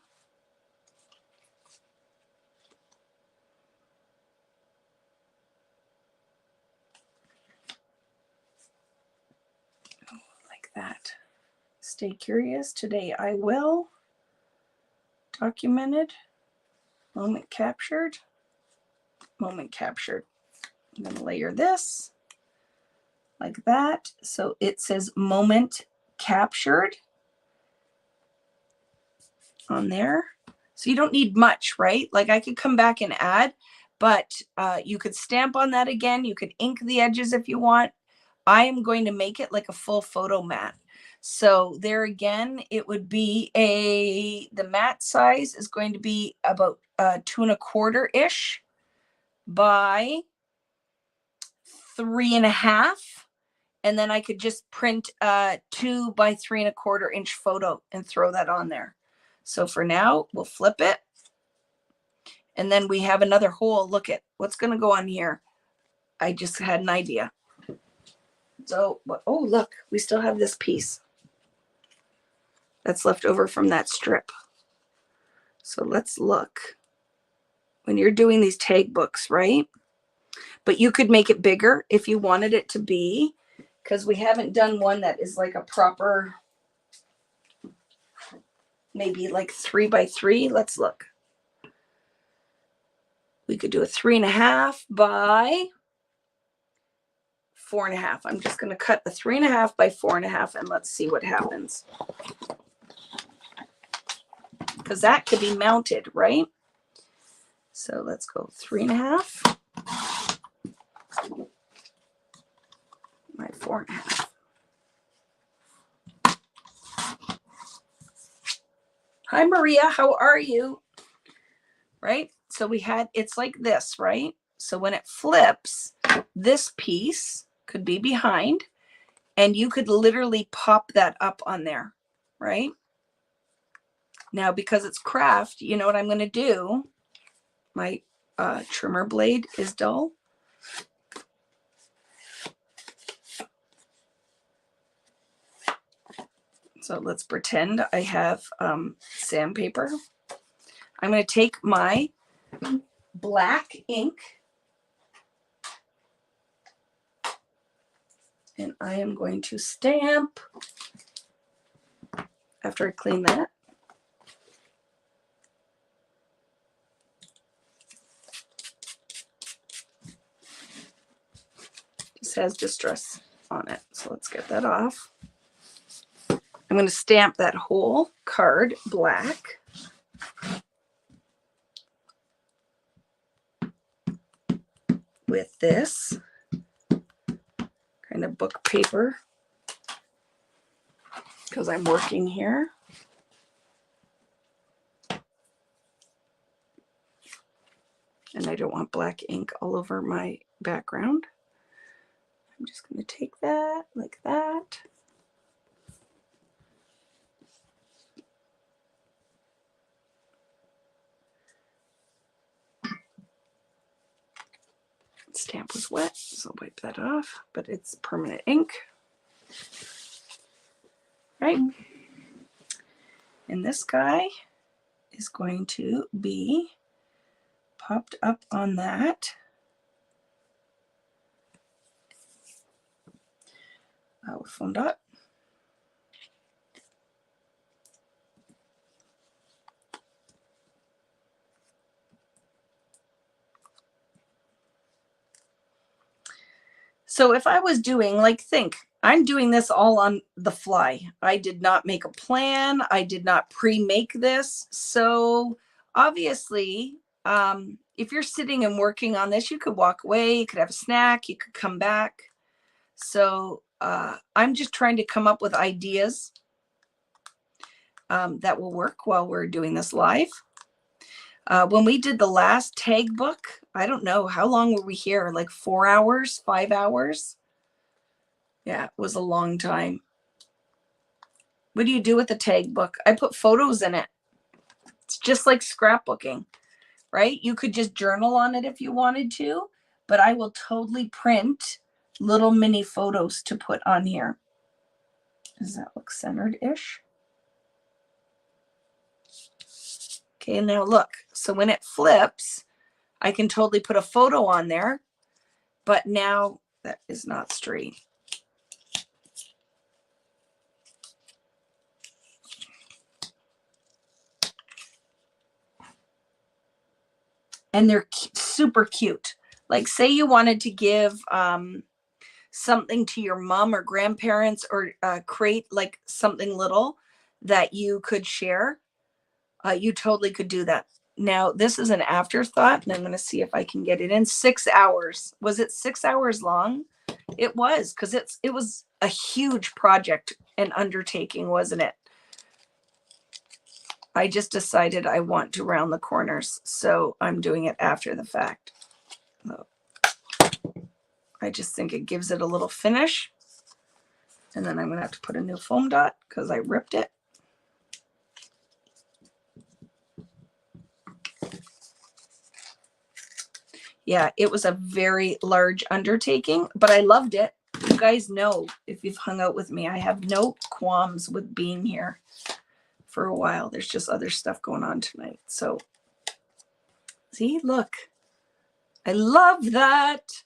Oh, like that. Stay curious. Today I will. Documented. Moment captured. Moment captured. I'm going to layer this like that. So it says moment captured on there. So you don't need much, right? Like I could come back and add, but you could stamp on that again. You could ink the edges if you want. I am going to make it like a full photo mat. So there again, it would be the mat size is going to be about 2 1/4-ish by 3 1/2. And then I could just print a 2 by 3 1/4-inch photo and throw that on there. So for now, we'll flip it. And then we have another hole. Look at what's going to go on here. I just had an idea. So, oh, look, we still have this piece that's left over from that strip. So let's look. When you're doing these tag books, right? But you could make it bigger if you wanted it to be, because we haven't done one that is like a proper, maybe like 3 by 3. Let's look. We could do a 3 1/2 by 4 1/2. I'm just going to cut a 3 1/2 by 4 1/2 and let's see what happens. Because that could be mounted, right? So let's go 3 1/2 by 4 1/2. Hi, Maria. How are you? Right? So we had, it's like this, right? So when it flips, this piece could be behind and you could literally pop that up on there, right? Now, because it's craft, you know what I'm going to do? My trimmer blade is dull. So let's pretend I have sandpaper. I'm going to take my black ink and I am going to stamp after I clean that. This has distress on it, so let's get that off. I'm going to stamp that whole card black. With this kind of book paper because I'm working here. And I don't want black ink all over my background. I'm just going to take that like that. Stamp was wet, so wipe that off, but it's permanent ink. Right? And this guy is going to be popped up on that. With fondant. So if I was doing, like, think, I'm doing this all on the fly. I did not make a plan. I did not pre-make this. So obviously, if you're sitting and working on this, you could walk away, you could have a snack, you could come back. So I'm just trying to come up with ideas that will work while we're doing this live. When we did the last tag book, I don't know, how long were we here? Like 4 hours, 5 hours? Yeah, it was a long time. What do you do with the tag book? I put photos in it. It's just like scrapbooking, right? You could just journal on it if you wanted to, but I will totally print little mini photos to put on here. Does that look centered-ish? Okay, now look. So when it flips, I can totally put a photo on there, but now that is not straight. And they're super cute. Like, say you wanted to give something to your mom or grandparents, or create like something little that you could share. You totally could do that. Now, this is an afterthought, and I'm going to see if I can get it in 6 hours. Was it 6 hours long? It was, because it was a huge project and undertaking, wasn't it? I just decided I want to round the corners, so I'm doing it after the fact. I just think it gives it a little finish. And then I'm going to have to put a new foam dot because I ripped it. Yeah, it was a very large undertaking, but I loved it. You guys know, if you've hung out with me, I have no qualms with being here for a while. There's just other stuff going on tonight. So, see, look. I love that.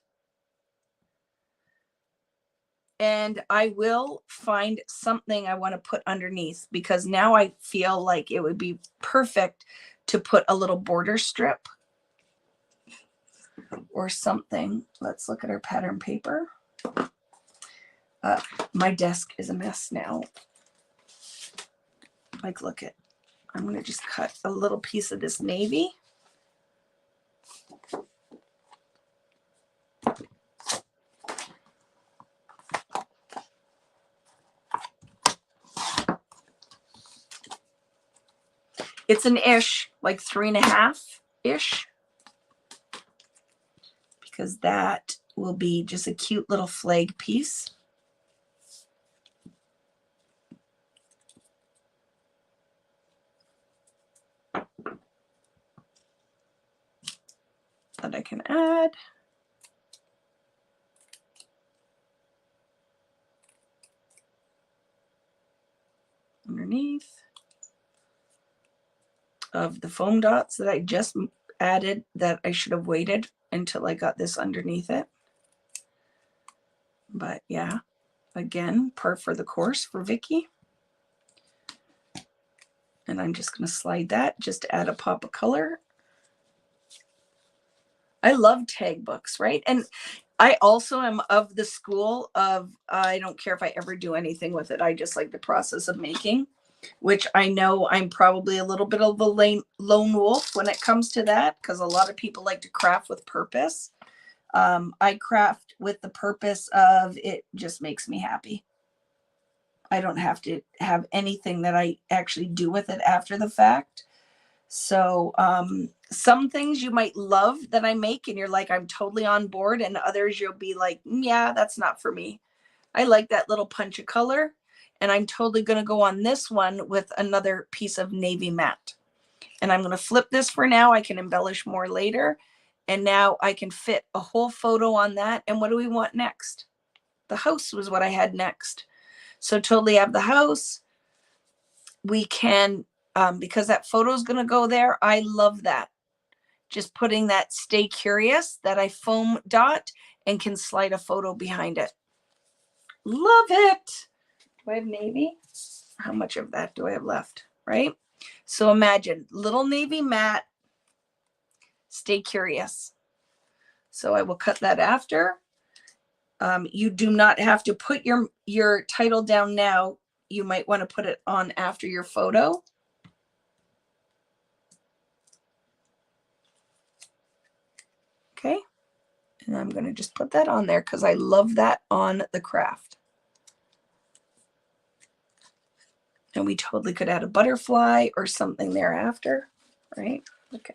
And I will find something I want to put underneath, because now I feel like it would be perfect to put a little border strip or something. Let's look at our pattern paper. My desk is a mess now. Like, look at, I'm going to just cut a little piece of this navy. It's an ish, like 3.5 ish, because that will be just a cute little flag piece. That I can add. Underneath of the foam dots that I just added, that I should have waited until I got this underneath it. But yeah, again, par for the course for Vicki. And I'm just going to slide that just to add a pop of color. I love tag books, right? And I also am of the school of, I don't care if I ever do anything with it. I just like the process of making, which I know I'm probably a little bit of a lone wolf when it comes to that, because a lot of people like to craft with purpose. I craft with the purpose of, it just makes me happy. I don't have to have anything that I actually do with it after the fact. So some things you might love that I make and you're like, I'm totally on board, and others you'll be like, yeah, that's not for me. I like that little punch of color, and I'm totally going to go on this one with another piece of navy matte. And I'm going to flip this for now. I can embellish more later. And now I can fit a whole photo on that. And what do we want next? The house was what I had next. So totally have the house. We can, because that photo is going to go there. I love that. Just putting that stay curious that I foam dot and can slide a photo behind it. Love it. Do I have navy? How much of that do I have left? Right? So imagine little navy matte, stay curious. So I will cut that after. You do not have to put your title down now. You might want to put it on after your photo. Okay. And I'm going to just put that on there because I love that on the craft. And we totally could add a butterfly or something thereafter, right? Okay.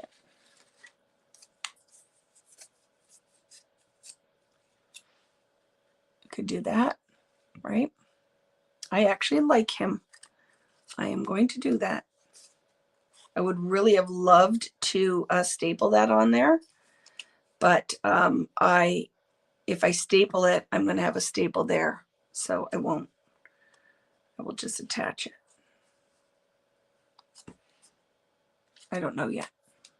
Could do that, right? I actually like him. I am going to do that. I would really have loved to staple that on there, but if I staple it, I'm going to have a staple there, so I won't. I will just attach it. I don't know yet,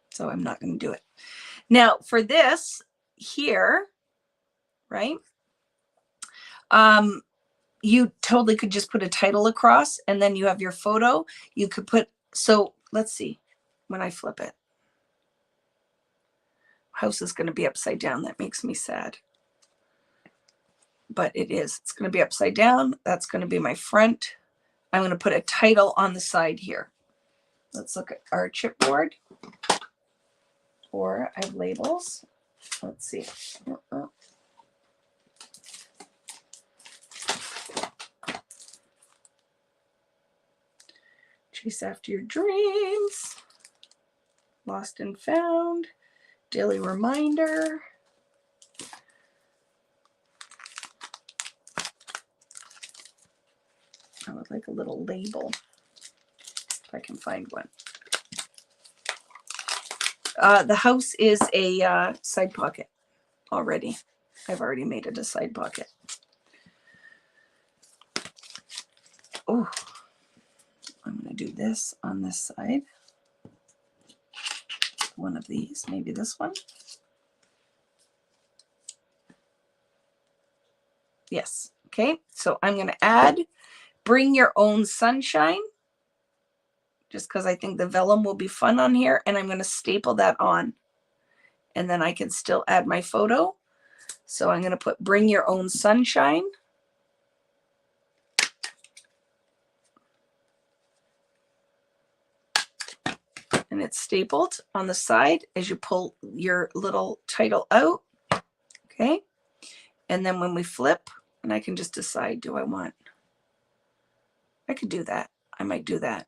so I'm not going to do it. Now for this here, right? You totally could just put a title across and then you have your photo. You could put, so let's see when I flip it. House is going to be upside down. That makes me sad. But it is. It's going to be upside down. That's going to be my front. I'm going to put a title on the side here. Let's look at our chipboard. Or I have labels. Let's see. Chase after your dreams. Lost and found. Daily reminder. I would like a little label if I can find one. The house is a side pocket already. I've already made it a side pocket. Oh, I'm going to do this on this side. One of these, maybe this one. Yes. Okay. So I'm going to add Bring Your Own Sunshine, just because I think the vellum will be fun on here. And I'm going to staple that on. And then I can still add my photo. So I'm going to put Bring Your Own Sunshine. And it's stapled on the side as you pull your little title out. Okay. And then when we flip, and I can just decide, do I want, I could do that. I might do that.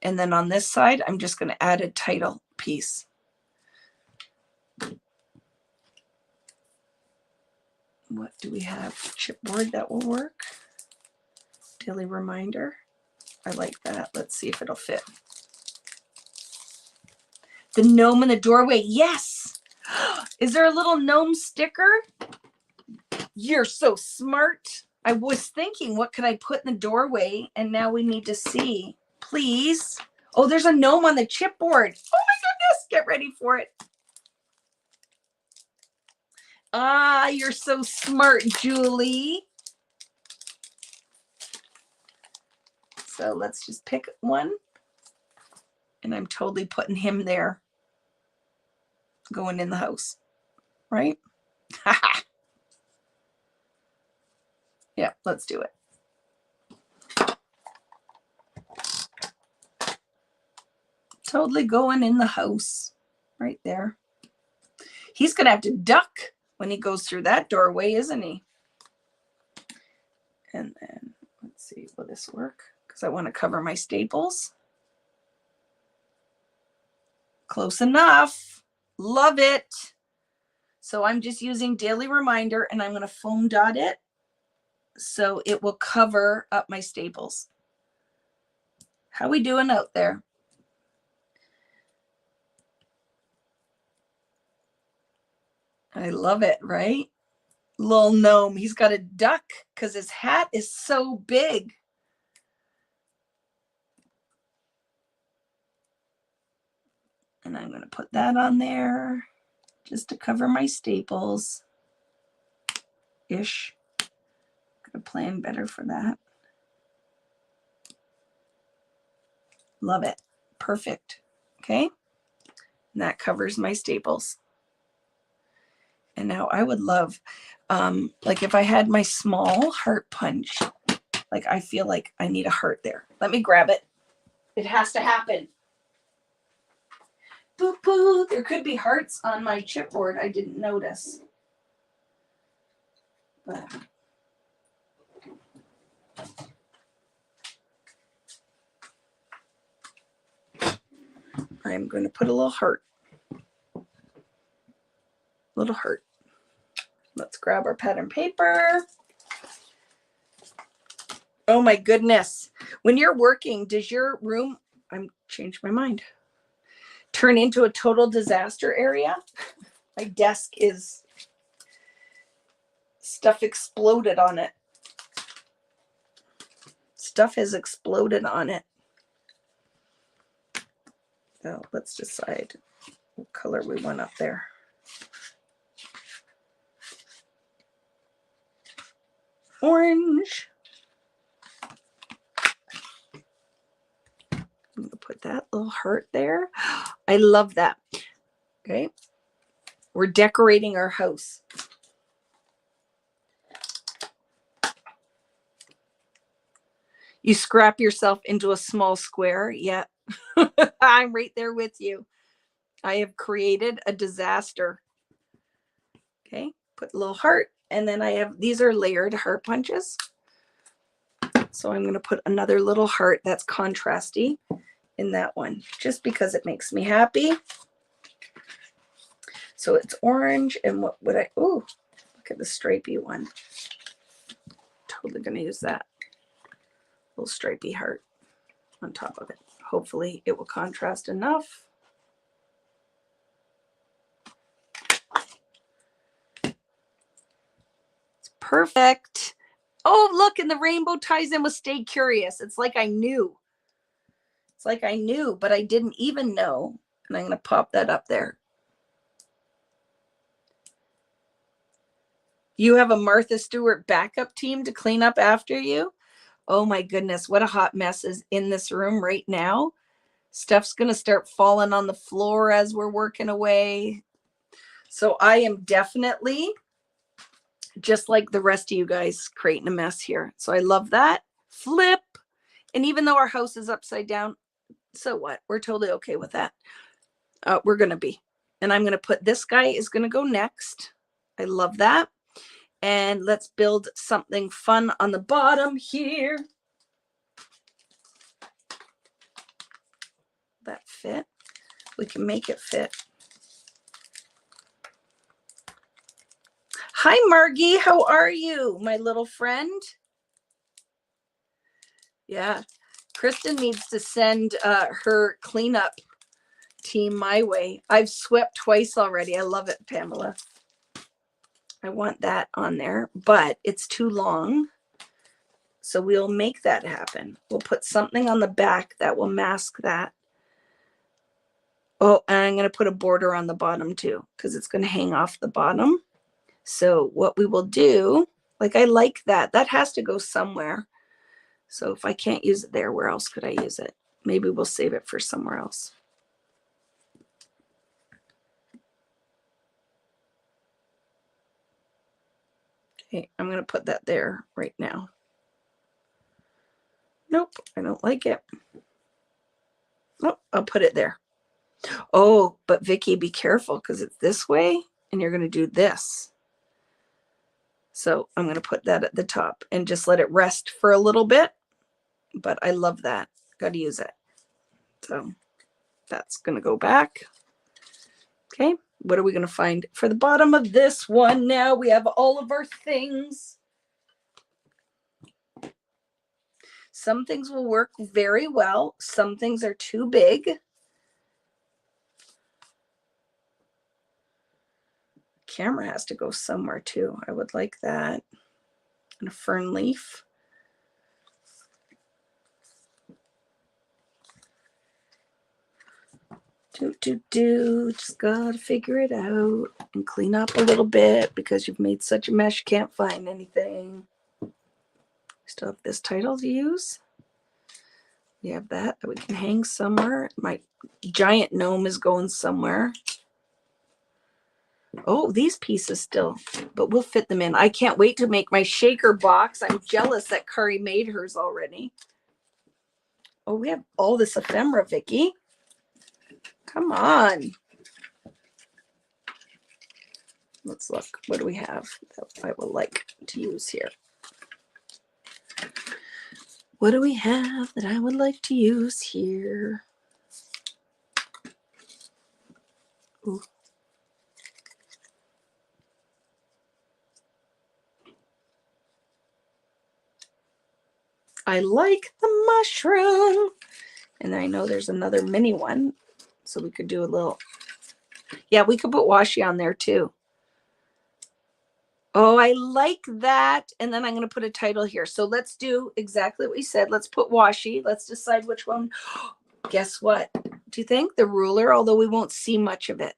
And then on this side, I'm just going to add a title piece. What do we have? Chipboard, that will work. Daily reminder. I like that. Let's see if it'll fit. The gnome in the doorway. Yes. Is there a little gnome sticker? You're so smart. I was thinking, what could I put in the doorway? And now we need to see. Please. Oh, there's a gnome on the chipboard. Oh my goodness. Get ready for it. Ah, you're so smart, Julie. So let's just pick one. And I'm totally putting him there. Going in the house. Right? Yeah, let's do it. Totally going in the house. Right there. He's going to have to duck when he goes through that doorway, isn't he? And then, let's see, will this work? Because I want to cover my staples. Close enough. Love it. So I'm just using Daily Reminder, and I'm going to foam dot it so it will cover up my staples. How we doing out there? I love it, right? Little gnome. He's got a duck because his hat is so big. And I'm going to put that on there just to cover my staples. Ish. Could have planned better for that. Love it. Perfect. Okay. And that covers my staples. And now I would love, like if I had my small heart punch, like I feel like I need a heart there. Let me grab it. It has to happen. Boo boo. There could be hearts on my chipboard. I didn't notice. But I'm going to put a little heart. Little heart. Let's grab our pattern paper. Oh my goodness. When you're working, does your room, I'm changed my mind, turn into a total disaster area? My desk is, stuff exploded on it. Stuff has exploded on it. So let's decide what color we want up there. Orange. I'm going to put that little heart there. I love that. Okay. We're decorating our house. You scrap yourself into a small square. Yeah. I'm right there with you. I have created a disaster. Okay. Put a little heart. And then I have, these are layered heart punches. So I'm going to put another little heart that's contrasty in that one, just because it makes me happy. So it's orange. And what would I, oh, look at the stripy one. Totally going to use that little stripy heart on top of it. Hopefully it will contrast enough. It's perfect. Oh, look, and the rainbow ties in with Stay Curious. It's like I knew. It's like I knew, but I didn't even know. And I'm going to pop that up there. You have a Martha Stewart backup team to clean up after you? Oh my goodness, what a hot mess is in this room right now. Stuff's going to start falling on the floor as we're working away. So I am definitely, just like the rest of you guys, creating a mess here. So I love that. Flip. And even though our house is upside down, so what? We're totally okay with that. We're going to be. And I'm going to put, this guy is going to go next. I love that. And let's build something fun on the bottom here. That fit. We can make it fit. Hi, Margie. How are you, my little friend? Yeah. Kristen needs to send her cleanup team my way. I've swept twice already. I love it, Pamela. I want that on there, but it's too long. So we'll make that happen. We'll put something on the back that will mask that. Oh, and I'm going to put a border on the bottom too, because it's going to hang off the bottom. So what we will do, like I like that. That has to go somewhere. So if I can't use it there, where else could I use it? Maybe we'll save it for somewhere else. Okay, I'm going to put that there right now. Nope, I don't like it. Nope, I'll put it there. Oh, but Vicki, be careful because it's this way and you're going to do this. So I'm going to put that at the top and just let it rest for a little bit. But I love that. Got to use it. So that's going to go back. Okay, what are we going to find for the bottom of this one now? We have all of our things. Some things will work very well. Some things are too big. Camera has to go somewhere too. I would like that. And a fern leaf. Just gotta figure it out and clean up a little bit because you've made such a mess you can't find anything. Still have this title to use. We have that we can hang somewhere. My giant gnome is going somewhere. Oh, these pieces still, but we'll fit them in. I can't wait to make my shaker box. I'm jealous that Kari made hers already. Oh, we have all this ephemera, Vicki. Come on. Let's look. What do we have that I would like to use here? What do we have that I would like to use here? Ooh. I like the mushroom. And I know there's another mini one. So we could do a little. Yeah, we could put washi on there too. Oh, I like that. And then I'm going to put a title here. So let's do exactly what we said. Let's put washi. Let's decide which one. Guess what? Do you think the ruler, although we won't see much of it,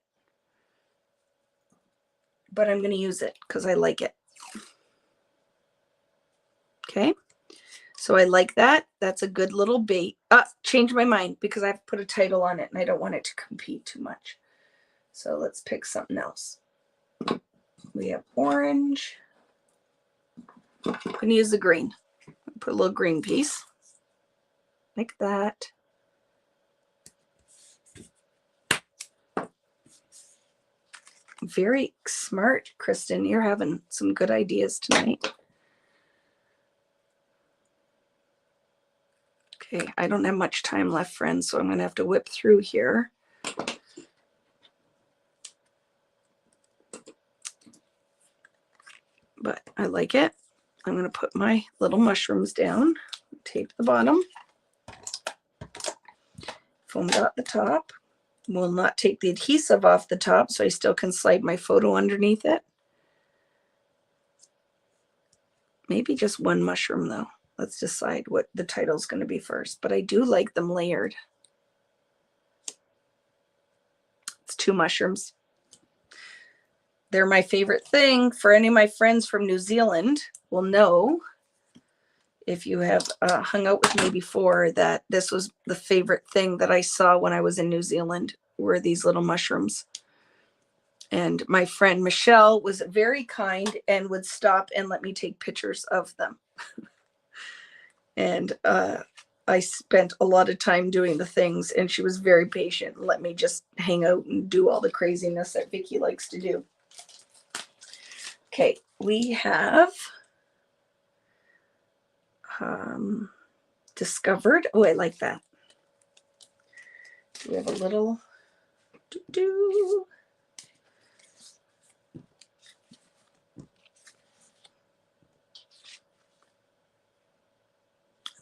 but I'm going to use it because I like it. Okay. So I like that. That's a good little bait. Change my mind because I've put a title on it and I don't want it to compete too much. So let's pick something else. We have orange. I'm going to use the green. Put a little green piece like that. Very smart, Kristen. You're having some good ideas tonight. Okay, I don't have much time left, friends, so I'm going to have to whip through here. But I like it. I'm going to put my little mushrooms down, tape the bottom, foam dot the top. Will not take the adhesive off the top, so I still can slide my photo underneath it. Maybe just one mushroom, though. Let's decide what the title is going to be first. But I do like them layered. It's 2 mushrooms. They're my favorite thing. For any of my friends from New Zealand will know, if you have hung out with me before, that this was the favorite thing that I saw when I was in New Zealand, were these little mushrooms. And my friend Michelle was very kind and would stop and let me take pictures of them. And I spent a lot of time doing the things, and she was very patient and let me just hang out and do all the craziness that Vicki likes to do. Okay, we have discovered. Oh, I like that. We have a little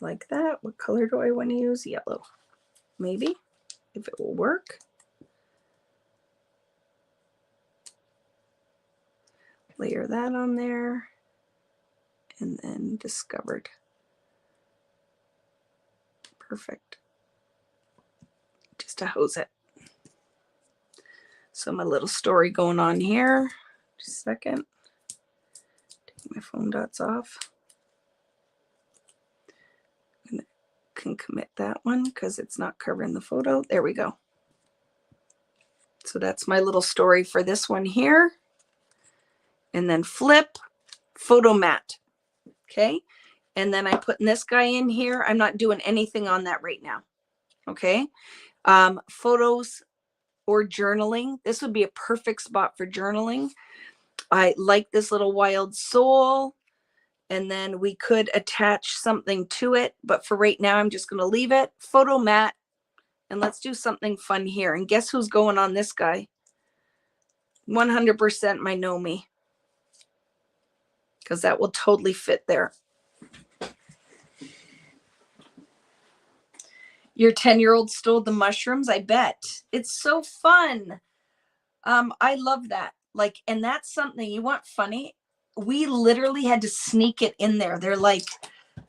like that. What color do I want to use? Yellow. Maybe, if it will work. Layer that on there. And then discovered. Perfect. Just to hose it. So my little story going on here. Just a second. Take my foam dots off. And can commit that one because it's not covering the photo. There we go. So that's my little story for this one here. And then flip, photo mat. Okay. And then I'm putting this guy in here. I'm not doing anything on that right now. Okay. Photos or journaling. This would be a perfect spot for journaling. I like this little wild soul. And then we could attach something to it. But for right now, I'm just going to leave it. Photo mat. And let's do something fun here. And guess who's going on this guy? 100% my Nomi. Because that will totally fit there. Your 10-year-old stole the mushrooms, I bet. It's so fun. I love that. Like, and that's something you want funny. We literally had to sneak it in there. They're like,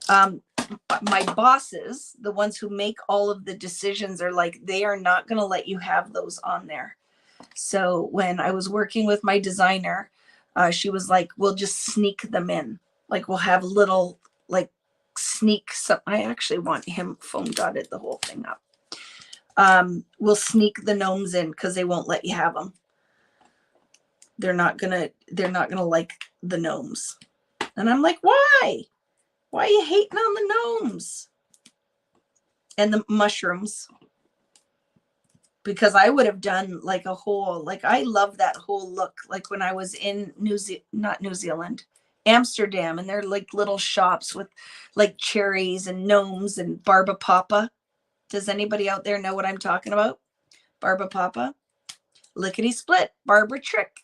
my bosses, the ones who make all of the decisions, are like, they are not going to let you have those on there. So when I was working with my designer, she was like, we'll just sneak them in. Like, we'll have little, like, sneak some. I actually want him foam dotted the whole thing up. We'll sneak the gnomes in because they won't let you have them. they're not gonna like the gnomes. And I'm like, why? Why are you hating on the gnomes? And the mushrooms. Because I would have done like a whole, like I love that whole look. Like when I was in not New Zealand, Amsterdam, and they're like little shops with like cherries and gnomes and Barba Papa. Does anybody out there know what I'm talking about? Barba Papa, Lickety Split, Barbara Trick.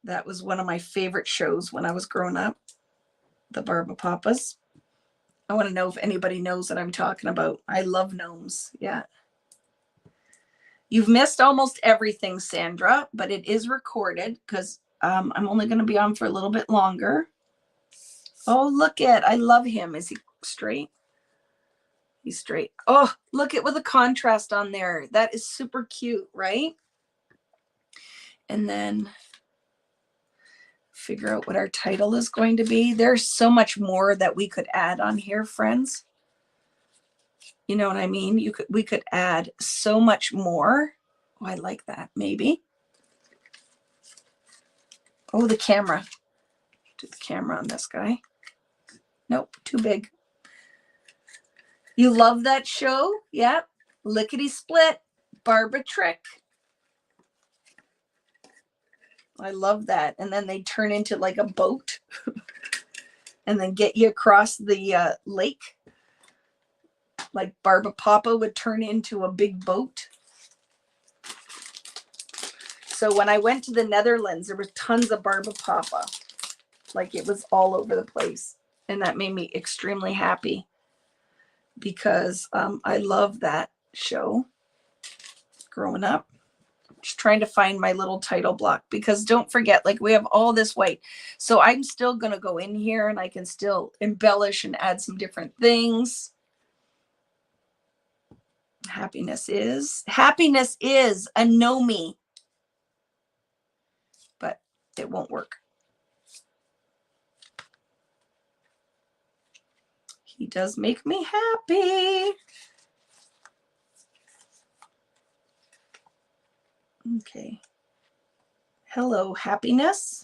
That was one of my favorite shows when I was growing up. The Barba Papas. I want to know if anybody knows what I'm talking about. I love gnomes. Yeah. You've missed almost everything, Sandra, but it is recorded because I'm only going to be on for a little bit longer. Oh, look at, I love him. Is he straight? He's straight. Oh, look at with the contrast on there. That is super cute, right? And then figure out what our title is going to be. There's so much more that we could add on here, friends. You know what I mean? We could add so much more. Oh, I like that. Maybe. Oh, the camera. Do the camera on this guy. Nope, too big. You love that show? Yep. Lickety Split, Barbara Trick. I love that. And then they turn into like a boat and then get you across the lake. Like Barba Papa would turn into a big boat. So when I went to the Netherlands, there was tons of Barba Papa. Like it was all over the place. And that made me extremely happy because I love that show growing up. Just trying to find my little title block because don't forget, like we have all this white. So I'm still going to go in here and I can still embellish and add some different things. Happiness is a know me, but it won't work. He does make me happy. Okay. Hello, happiness.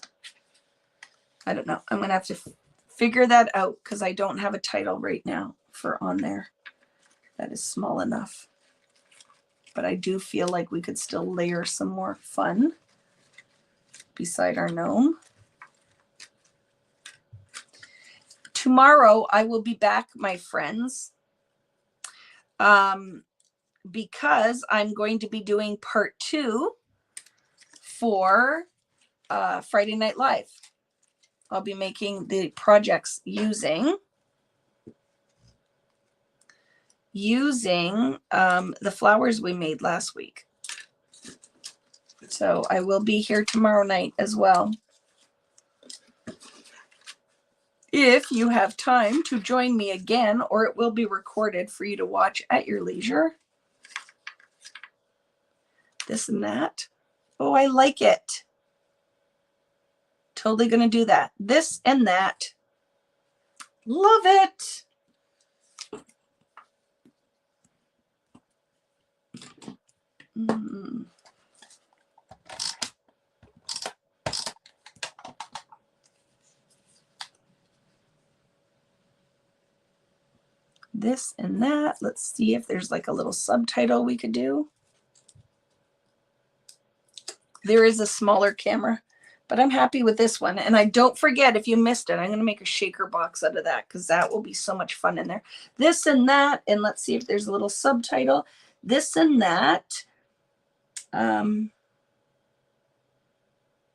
I don't know. I'm going to have to figure that out because I don't have a title right now for on there. That is small enough. But I do feel like we could still layer some more fun beside our gnome. Tomorrow I will be back, my friends, because I'm going to be doing part 2 for Friday Night Live. I'll be making the projects using the flowers we made last week. So I will be here tomorrow night as well. If you have time to join me again, or it will be recorded for you to watch at your leisure. This and that. Oh, I like it. Totally going to do that. This and that. Love it. This and that. Let's see if there's like a little subtitle we could do. There is a smaller camera, but I'm happy with this one. And I don't forget, if you missed it, I'm going to make a shaker box out of that because that will be so much fun in there. This and that. And let's see if there's a little subtitle. This and that.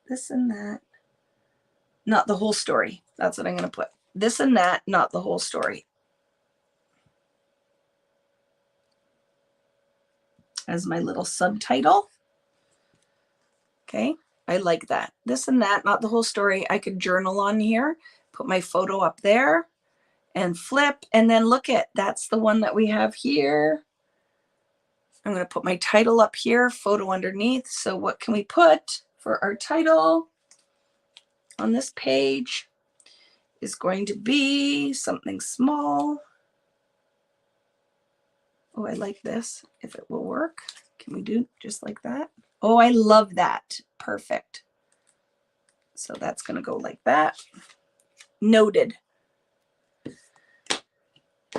This and that. Not the whole story. That's what I'm going to put. This and that, not the whole story. As my little subtitle. Okay, I like that. This and that, not the whole story. I could journal on here, put my photo up there and flip. And then look at, that's the one that we have here. I'm going to put my title up here, photo underneath. So what can we put for our title on this page is going to be something small. Oh, I like this. If it will work, can we do just like that? Oh, I love that. Perfect. So that's going to go like that. Noted.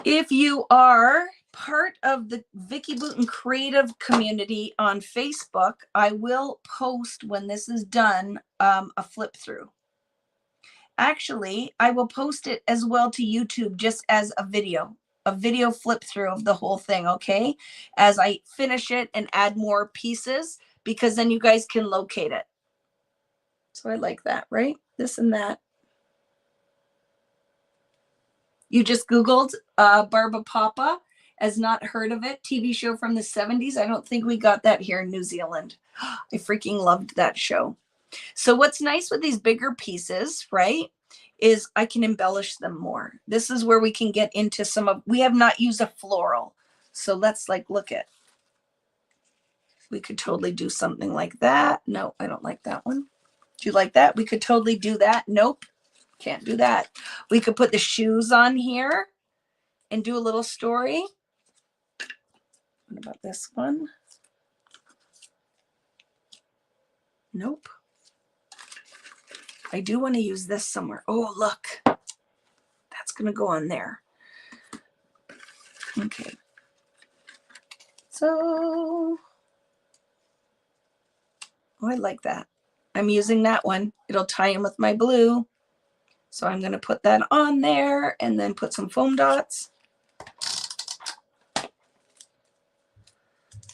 If you are part of the Vicki Boutin creative community on Facebook, I will post when this is done a flip through. Actually, I will post it as well to YouTube just as a video flip through of the whole thing, okay? As I finish it and add more pieces, because then you guys can locate it. So I like that, right? This and that. You just Googled Barba Papa, as not heard of it, TV show from the 70s. I don't think we got that here in New Zealand. I freaking loved that show. So what's nice with these bigger pieces, right, is I can embellish them more. This is where we can get into some of, we have not used a floral. So let's like, look at, we could totally do something like that. No, I don't like that one. Do you like that? We could totally do that. Nope, can't do that. We could put the shoes on here and do a little story. What about this one? Nope. I do want to use this somewhere. Oh, look. That's going to go on there. Okay. So, oh, I like that. I'm using that one. It'll tie in with my blue. So I'm going to put that on there and then put some foam dots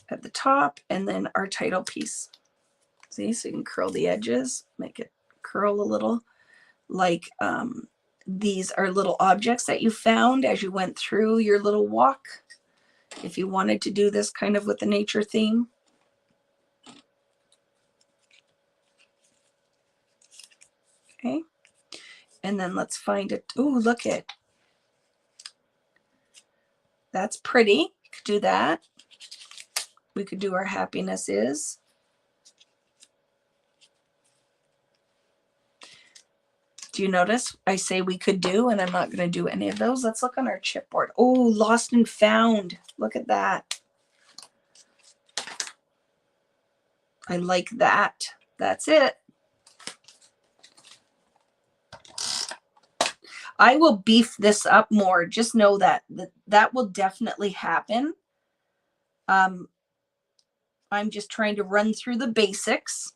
at the top and then our title piece. See, so you can curl the edges, make it curl a little. Like these are little objects that you found as you went through your little walk. If you wanted to do this kind of with the nature theme. Okay. And then let's find it. Oh, look it. That's pretty. You could do that. We could do our happiness is. Do you notice I say we could do, and I'm not going to do any of those. Let's look on our chipboard. Oh, lost and found. Look at that. I like that. That's it. I will beef this up more. Just know that that will definitely happen. I'm just trying to run through the basics,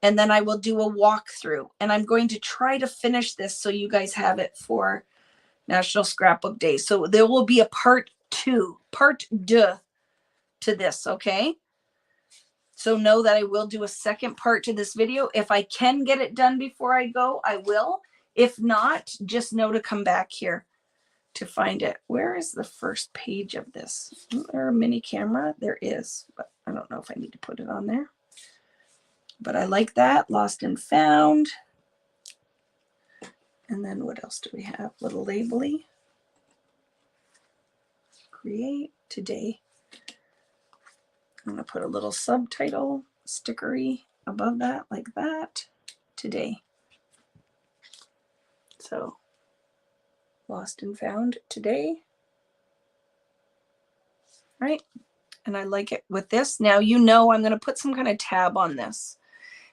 and then I will do a walkthrough. And I'm going to try to finish this so you guys have it for National Scrapbook Day. So there will be a part two to this, okay? So know that I will do a second part to this video. If I can get it done before I go, I will. If not, just know to come back here to find it. Where is the first page of this? Is there a mini camera? There is, but I don't know if I need to put it on there. But I like that. Lost and found. And then what else do we have? Little labely. Create today. I'm going to put a little subtitle, stickery above that, like that. Today. So, lost and found today. Right? And I like it with this. Now, you know, I'm going to put some kind of tab on this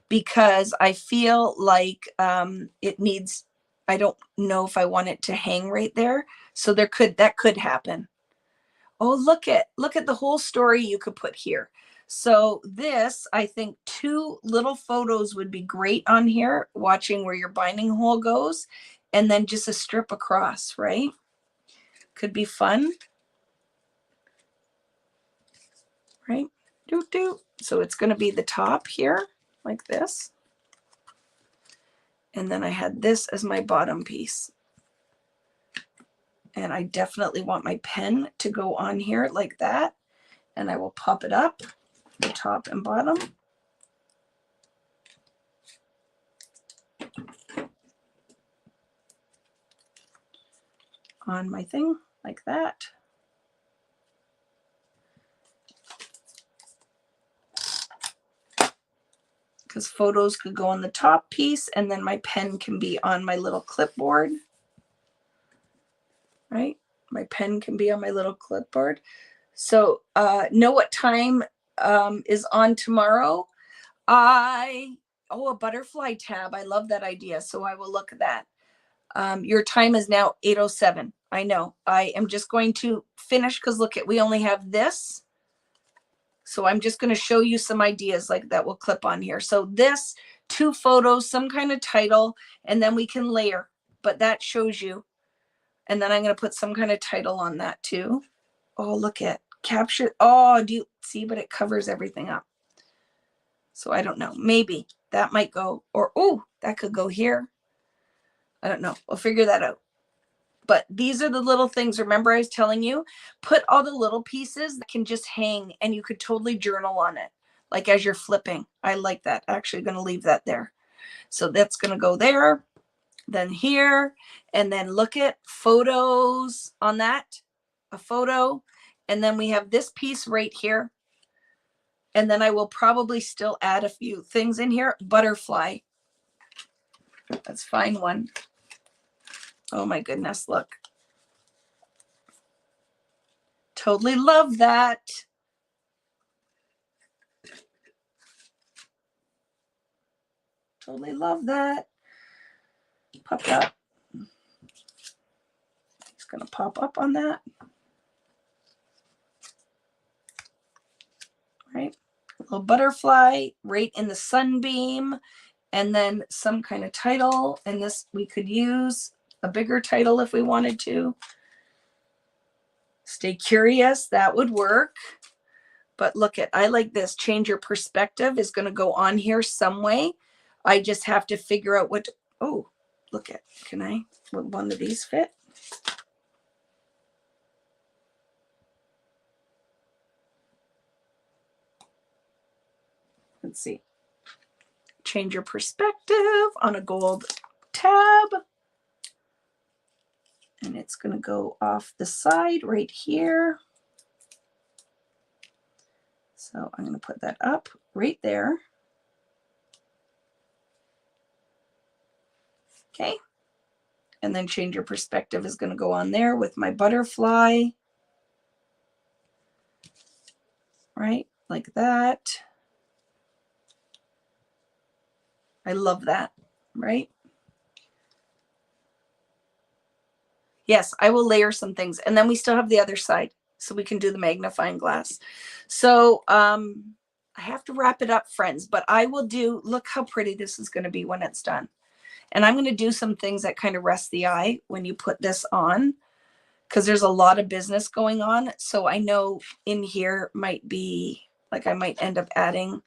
because I feel like it needs, I don't know if I want it to hang right there. So that could happen. Oh, look at the whole story you could put here. So this, I think 2 little photos would be great on here, watching where your binding hole goes, and then just a strip across, right? Could be fun. Right? So it's going to be the top here, like this. And then I had this as my bottom piece. And I definitely want my pen to go on here like that. And I will pop it up, the top and bottom. On my thing, like that. Because photos could go on the top piece, and then my pen can be on my little clipboard. Right? My pen can be on my little clipboard. So know what time is on tomorrow. Oh, a butterfly tab. I love that idea. So I will look at that. Your time is now 8:07. I know. I am just going to finish because look at, we only have this. So I'm just going to show you some ideas like that will clip on here. So this, 2 photos, some kind of title, and then we can layer, but that shows you. And then I'm going to put some kind of title on that too. Oh, look at capture. Oh, do you see, but it covers everything up. So I don't know, maybe that might go, or, oh, that could go here. I don't know. We'll figure that out. But these are the little things. Remember, I was telling you, put all the little pieces that can just hang and you could totally journal on it. Like as you're flipping. I like that. Actually going to leave that there. So that's going to go there, then here, and then look at photos on that, a photo. And then we have this piece right here. And then I will probably still add a few things in here. Butterfly. Let's find one. Oh my goodness, look. Totally love that. Totally love that. Pop up. It's going to pop up on that. Right. A little butterfly right in the sunbeam. And then some kind of title. And this, we could use a bigger title if we wanted to. Stay curious. That would work. But look at, I like this. Change your perspective is going to go on here some way. I just have to figure out what, oh, look at, can I, would one of these fit? Let's see. Change your perspective on a gold tab. And it's going to go off the side right here. So I'm going to put that up right there. Okay. And then change your perspective is going to go on there with my butterfly. Right? Like that. I love that. Right? Yes, I will layer some things. And then we still have the other side. So we can do the magnifying glass. So I have to wrap it up, friends. But I will do, look how pretty this is going to be when it's done. And I'm going to do some things that kind of rest the eye when you put this on, because there's a lot of business going on. So I know in here might be, like I might end up adding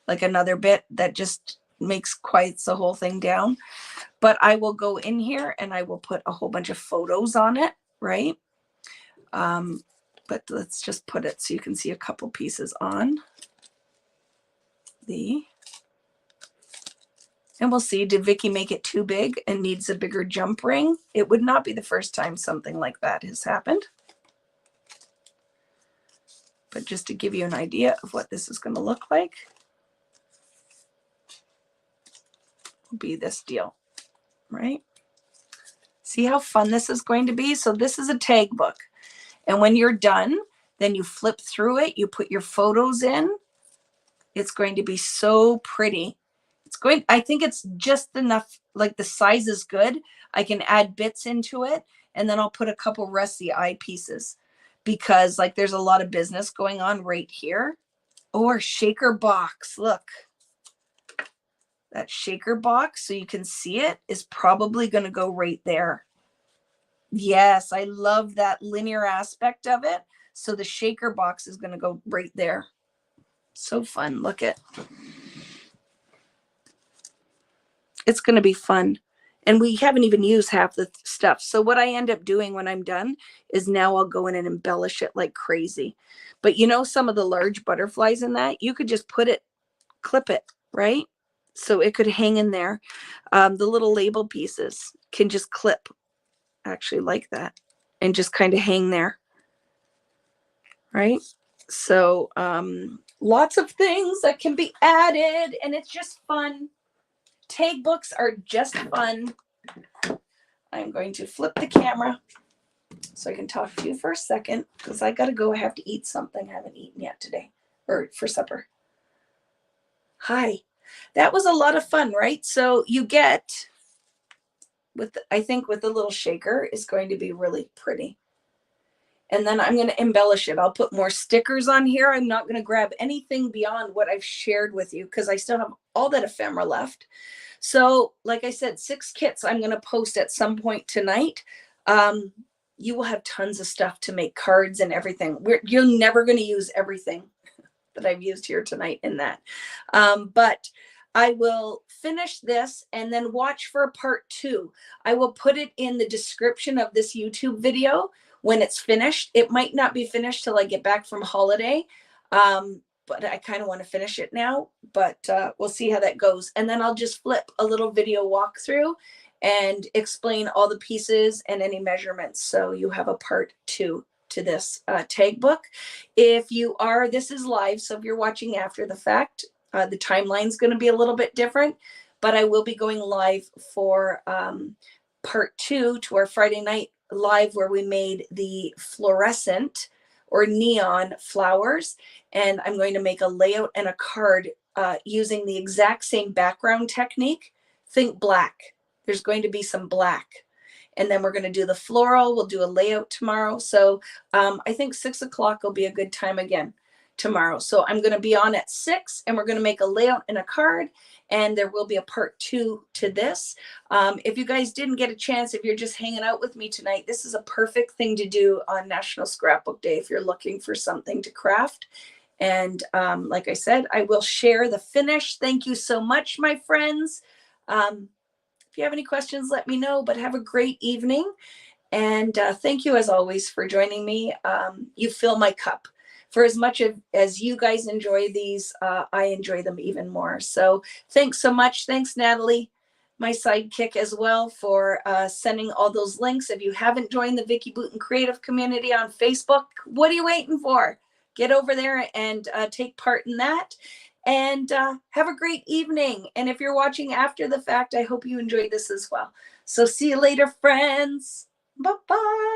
like another bit that just makes quiets the whole thing down. But I will go in here and I will put a whole bunch of photos on it, right? But let's just put it so you can see a couple pieces on the... And we'll see, did Vicki make it too big and needs a bigger jump ring? It would not be the first time something like that has happened. But just to give you an idea of what this is going to look like, will be this deal, right? See how fun this is going to be? So this is a tag book. And when you're done, then you flip through it, you put your photos in. It's going to be so pretty. It's going, I think it's just enough, like the size is good. I can add bits into it and then I'll put a couple rusty eye pieces because like there's a lot of business going on right here. Or shaker box, look. That shaker box, so you can see it, is probably going to go right there. Yes, I love that linear aspect of it. So the shaker box is going to go right there. So fun, look at. It's going to be fun. And we haven't even used half the stuff. So what I end up doing when I'm done is now I'll go in and embellish it like crazy. But you know, some of the large butterflies in that, you could just put it, clip it, right? So it could hang in there. The little label pieces can just clip actually like that and just kind of hang there. Right? So lots of things that can be added and it's just fun. Tag books are just fun. I'm going to flip the camera so I can talk to you for a second because I got to go. I have to eat something I haven't eaten yet today or for supper. Hi. That was a lot of fun, right? So you get, I think with the little shaker is going to be really pretty. And then I'm going to embellish it. I'll put more stickers on here. I'm not going to grab anything beyond what I've shared with you because I still have all that ephemera left. So like I said, 6 kits I'm going to post at some point tonight. You will have tons of stuff to make cards and everything. You're never going to use everything that I've used here tonight in that. But I will finish this and then watch for part 2. I will put it in the description of this YouTube video when it's finished. It might not be finished till I get back from holiday. But I kind of want to finish it now, but we'll see how that goes. And then I'll just flip a little video walkthrough and explain all the pieces and any measurements. So you have a part 2 to this tag book. If you are, this is live, so if you're watching after the fact, the timeline is going to be a little bit different, but I will be going live for part 2 to our Friday night live where we made the fluorescent or neon flowers, and I'm going to make a layout and a card using the exact same background technique. Think black. There's going to be some black. And then we're going to do the floral. We'll do a layout tomorrow. So I think 6 o'clock will be a good time again tomorrow. So I'm going to be on at 6 and we're going to make a layout and a card. And there will be a part 2 to this. If you guys didn't get a chance, if you're just hanging out with me tonight, this is a perfect thing to do on National Scrapbook Day if you're looking for something to craft. And like I said, I will share the finish. Thank you so much, my friends. If you have any questions, let me know, but have a great evening. And thank you as always for joining me. You fill my cup. For as much as you guys enjoy these, I enjoy them even more. So thanks so much. Thanks, Natalie, my sidekick as well, for sending all those links. If you haven't joined the Vicki Boutin Creative Community on Facebook, what are you waiting for? Get over there and take part in that. And have a great evening. And if you're watching after the fact, I hope you enjoyed this as well. So see you later, friends. Bye-bye.